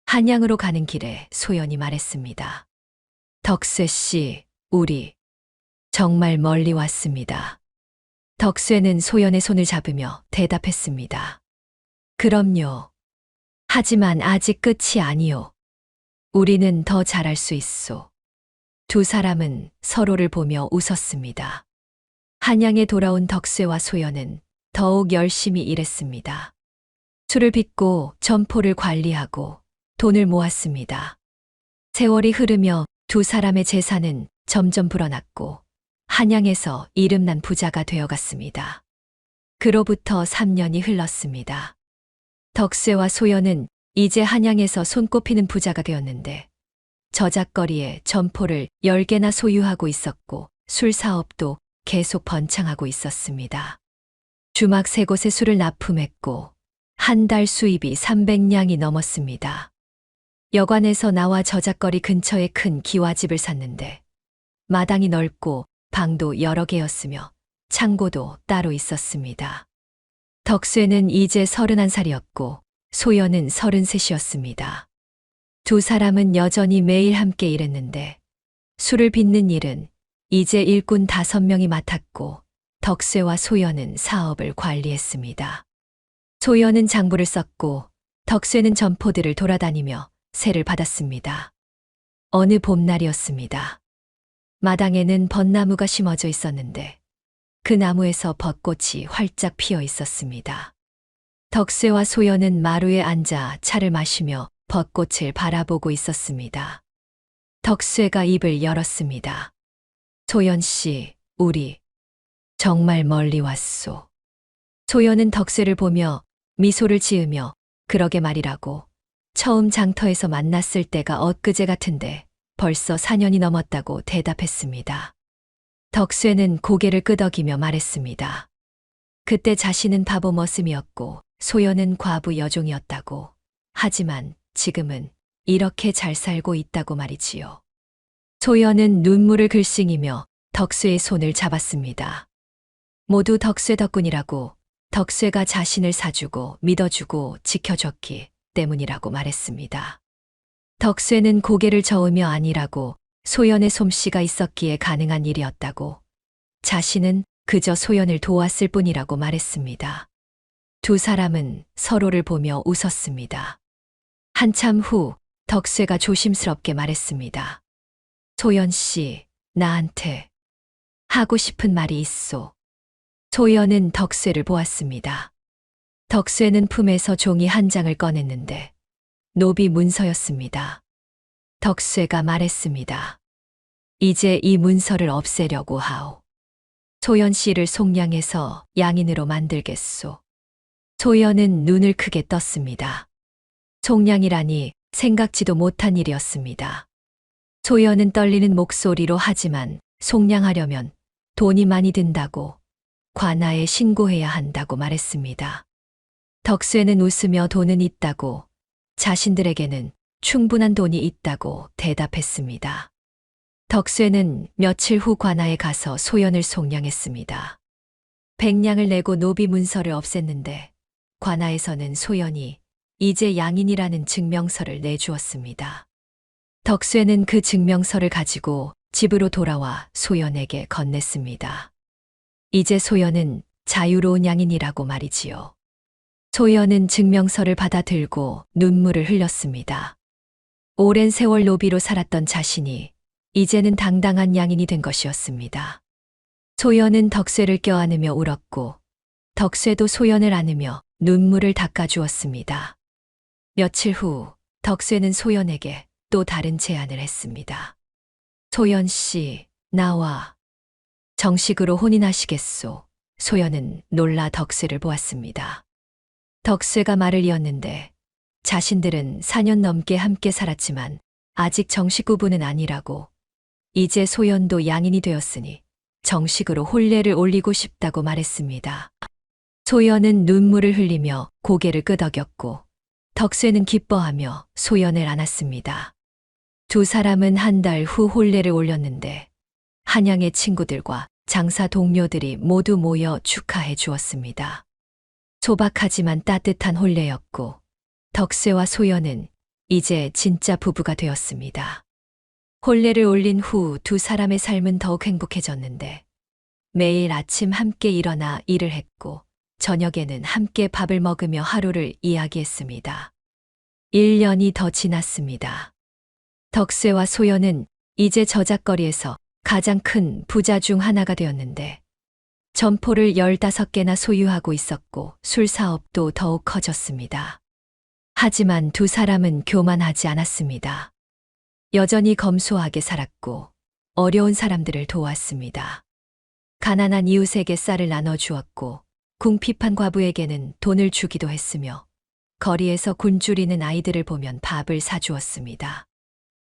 한양으로 가는 길에 소연이 말했습니다. 덕쇠 씨, 우리 정말 멀리 왔습니다. 덕쇠는 소연의 손을 잡으며 대답했습니다. 그럼요. 하지만 아직 끝이 아니요. 우리는 더 잘할 수 있소. 두 사람은 서로를 보며 웃었습니다. 한양에 돌아온 덕쇠와 소연은 더욱 열심히 일했습니다. 술을 빚고 점포를 관리하고 돈을 모았습니다. 세월이 흐르며 두 사람의 재산은 점점 불어났고 한양에서 이름난 부자가 되어갔습니다. 그로부터 3년이 흘렀습니다. 덕쇠와 소연은 이제 한양에서 손꼽히는 부자가 되었는데 저작거리에 점포를 10개나 소유하고 있었고 술 사업도 계속 번창하고 있었습니다. 주막 3곳에 술을 납품했고 한 달 수입이 300냥이 넘었습니다. 여관에서 나와 저작거리 근처에 큰 기와집을 샀는데 마당이 넓고 방도 여러 개였으며 창고도 따로 있었습니다. 덕쇠는 이제 31살이었고 소연은 33이었습니다. 두 사람은 여전히 매일 함께 일했는데 술을 빚는 일은 이제 일꾼 5명이 맡았고 덕쇠와 소연은 사업을 관리했습니다. 소연은 장부를 썼고 덕쇠는 점포들을 돌아다니며 세를 받았습니다. 어느 봄날이었습니다. 마당에는 벚나무가 심어져 있었는데 그 나무에서 벚꽃이 활짝 피어 있었습니다. 덕쇠와 소연은 마루에 앉아 차를 마시며 벚꽃을 바라보고 있었습니다. 덕쇠가 입을 열었습니다. 소연 씨, 우리 정말 멀리 왔소. 소연은 덕쇠를 보며 미소를 지으며 그러게 말이라고. 처음 장터에서 만났을 때가 엊그제 같은데 벌써 4년이 넘었다고 대답했습니다. 덕쇠는 고개를 끄덕이며 말했습니다. 그때 자신은 바보 머슴이었고 소연은 과부 여종이었다고. 하지만 지금은 이렇게 잘 살고 있다고 말이지요. 소연은 눈물을 글썽이며 덕쇠의 손을 잡았습니다. 모두 덕쇠 덕분이라고, 덕쇠가 자신을 사주고 믿어주고 지켜줬기 때문이라고 말했습니다. 덕쇠는 고개를 저으며 아니라고, 소연의 솜씨가 있었기에 가능한 일이었다고, 자신은 그저 소연을 도왔을 뿐이라고 말했습니다. 두 사람은 서로를 보며 웃었습니다. 한참 후 덕쇠가 조심스럽게 말했습니다. 소연 씨, 나한테 하고 싶은 말이 있소. 소연은 덕쇠를 보았습니다. 덕쇠는 품에서 종이 한 장을 꺼냈는데 노비 문서였습니다. 덕쇠가 말했습니다. 이제 이 문서를 없애려고 하오. 소연 씨를 속량해서 양인으로 만들겠소. 소연은 눈을 크게 떴습니다. 속량이라니 생각지도 못한 일이었습니다. 소연은 떨리는 목소리로 하지만 속량하려면 돈이 많이 든다고 관아에 신고해야 한다고 말했습니다. 덕쇠는 웃으며 돈은 있다고, 자신들에게는 충분한 돈이 있다고 대답했습니다. 덕쇠는 며칠 후 관아에 가서 소연을 속량했습니다. 100냥을 내고 노비 문서를 없앴는데 관아에서는 소연이 이제 양인이라는 증명서를 내주었습니다. 덕쇠는 그 증명서를 가지고 집으로 돌아와 소연에게 건넸습니다. 이제 소연은 자유로운 양인이라고 말이지요. 소연은 증명서를 받아 들고 눈물을 흘렸습니다. 오랜 세월 노비로 살았던 자신이 이제는 당당한 양인이 된 것이었습니다. 소연은 덕쇠를 껴안으며 울었고 덕쇠도 소연을 안으며 눈물을 닦아주었습니다. 며칠 후 덕쇠는 소연에게 또 다른 제안을 했습니다. 소연 씨, 나와 정식으로 혼인하시겠소. 소연은 놀라 덕쇠를 보았습니다. 덕쇠가 말을 이었는데 자신들은 4년 넘게 함께 살았지만 아직 정식 부부는 아니라고, 이제 소연도 양인이 되었으니 정식으로 혼례를 올리고 싶다고 말했습니다. 소연은 눈물을 흘리며 고개를 끄덕였고 덕쇠는 기뻐하며 소연을 안았습니다. 두 사람은 한 달 후 혼례를 올렸는데 한양의 친구들과 장사 동료들이 모두 모여 축하해 주었습니다. 소박하지만 따뜻한 혼례였고 덕쇠와 소연은 이제 진짜 부부가 되었습니다. 혼례를 올린 후 두 사람의 삶은 더욱 행복해졌는데 매일 아침 함께 일어나 일을 했고 저녁에는 함께 밥을 먹으며 하루를 이야기했습니다. 1년이 더 지났습니다. 덕쇠와 소연은 이제 저작거리에서 가장 큰 부자 중 하나가 되었는데 점포를 15개나 소유하고 있었고 술 사업도 더욱 커졌습니다. 하지만 두 사람은 교만하지 않았습니다. 여전히 검소하게 살았고 어려운 사람들을 도왔습니다. 가난한 이웃에게 쌀을 나눠주었고 궁핍한 과부에게는 돈을 주기도 했으며 거리에서 굶주리는 아이들을 보면 밥을 사주었습니다.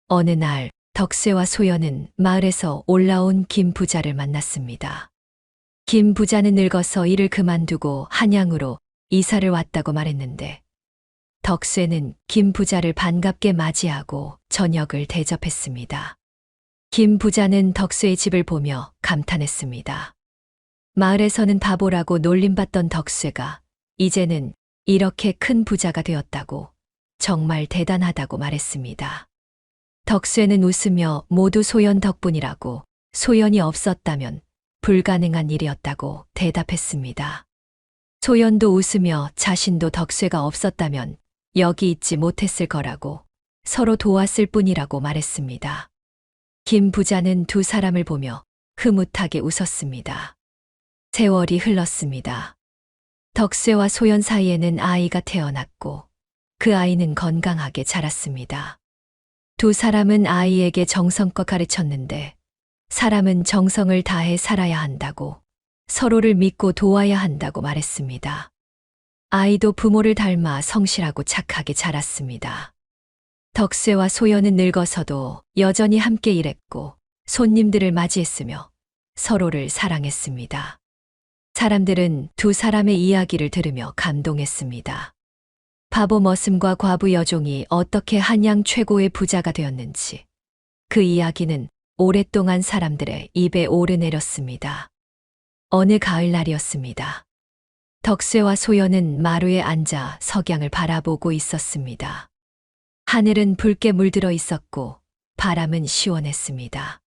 어느 날 덕쇠와 소연은 마을에서 올라온 김 부자를 만났습니다. 김 부자는 늙어서 일을 그만두고 한양으로 이사를 왔다고 말했는데 덕쇠는 김 부자를 반갑게 맞이하고 저녁을 대접했습니다. 김 부자는 덕쇠의 집을 보며 감탄했습니다. 마을에서는 바보라고 놀림받던 덕쇠가 이제는 이렇게 큰 부자가 되었다고, 정말 대단하다고 말했습니다. 덕쇠는 웃으며 모두 소연 덕분이라고, 소연이 없었다면 불가능한 일이었다고 대답했습니다. 소연도 웃으며 자신도 덕쇠가 없었다면 여기 있지 못했을 거라고, 서로 도왔을 뿐이라고 말했습니다. 김 부자는 두 사람을 보며 흐뭇하게 웃었습니다. 세월이 흘렀습니다. 덕쇠와 소연 사이에는 아이가 태어났고 그 아이는 건강하게 자랐습니다. 두 사람은 아이에게 정성껏 가르쳤는데 사람은 정성을 다해 살아야 한다고, 서로를 믿고 도와야 한다고 말했습니다. 아이도 부모를 닮아 성실하고 착하게 자랐습니다. 덕쇠와 소연은 늙어서도 여전히 함께 일했고 손님들을 맞이했으며 서로를 사랑했습니다. 사람들은 두 사람의 이야기를 들으며 감동했습니다. 바보 머슴과 과부 여종이 어떻게 한양 최고의 부자가 되었는지 그 이야기는 오랫동안 사람들의 입에 오르내렸습니다. 어느 가을날이었습니다. 덕쇠와 소연은 마루에 앉아 석양을 바라보고 있었습니다. 하늘은 붉게 물들어 있었고 바람은 시원했습니다.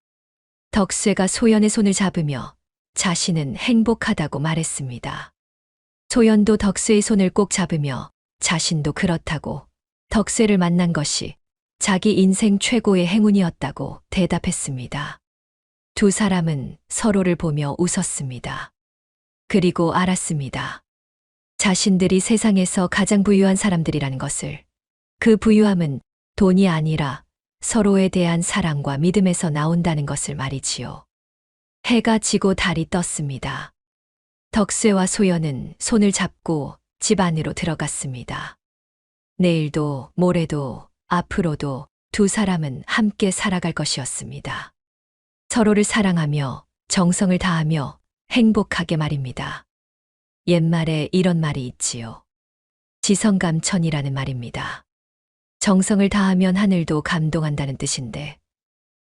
덕쇠가 소연의 손을 잡으며 자신은 행복하다고 말했습니다. 소연도 덕수의 손을 꼭 잡으며 자신도 그렇다고 덕수를 만난 것이 자기 인생 최고의 행운이었다고 대답했습니다. 두 사람은 서로를 보며 웃었습니다. 그리고 알았습니다. 자신들이 세상에서 가장 부유한 사람들이라는 것을. 그 부유함은 돈이 아니라 서로에 대한 사랑과 믿음에서 나온다는 것을 말이지요. 해가 지고 달이 떴습니다. 덕수와 소연은 손을 잡고 집 안으로 들어갔습니다. 내일도 모레도 앞으로도 두 사람은 함께 살아갈 것이었습니다. 서로를 사랑하며 정성을 다하며 행복하게 말입니다. 옛말에 이런 말이 있지요. 지성감천이라는 말입니다. 정성을 다하면 하늘도 감동한다는 뜻인데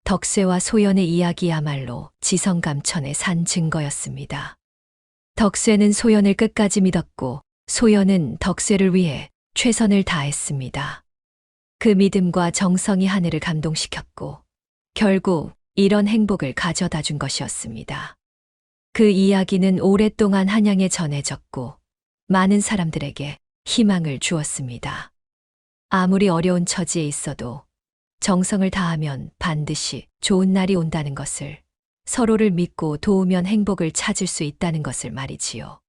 덕쇠와 소연의 이야기야말로 지성감천의 산 증거였습니다. 덕쇠는 소연을 끝까지 믿었고 소연은 덕쇠를 위해 최선을 다했습니다. 그 믿음과 정성이 하늘을 감동시켰고 결국 이런 행복을 가져다 준 것이었습니다. 그 이야기는 오랫동안 한양에 전해졌고 많은 사람들에게 희망을 주었습니다. 아무리 어려운 처지에 있어도 정성을 다하면 반드시 좋은 날이 온다는 것을, 서로를 믿고 도우면 행복을 찾을 수 있다는 것을 말이지요.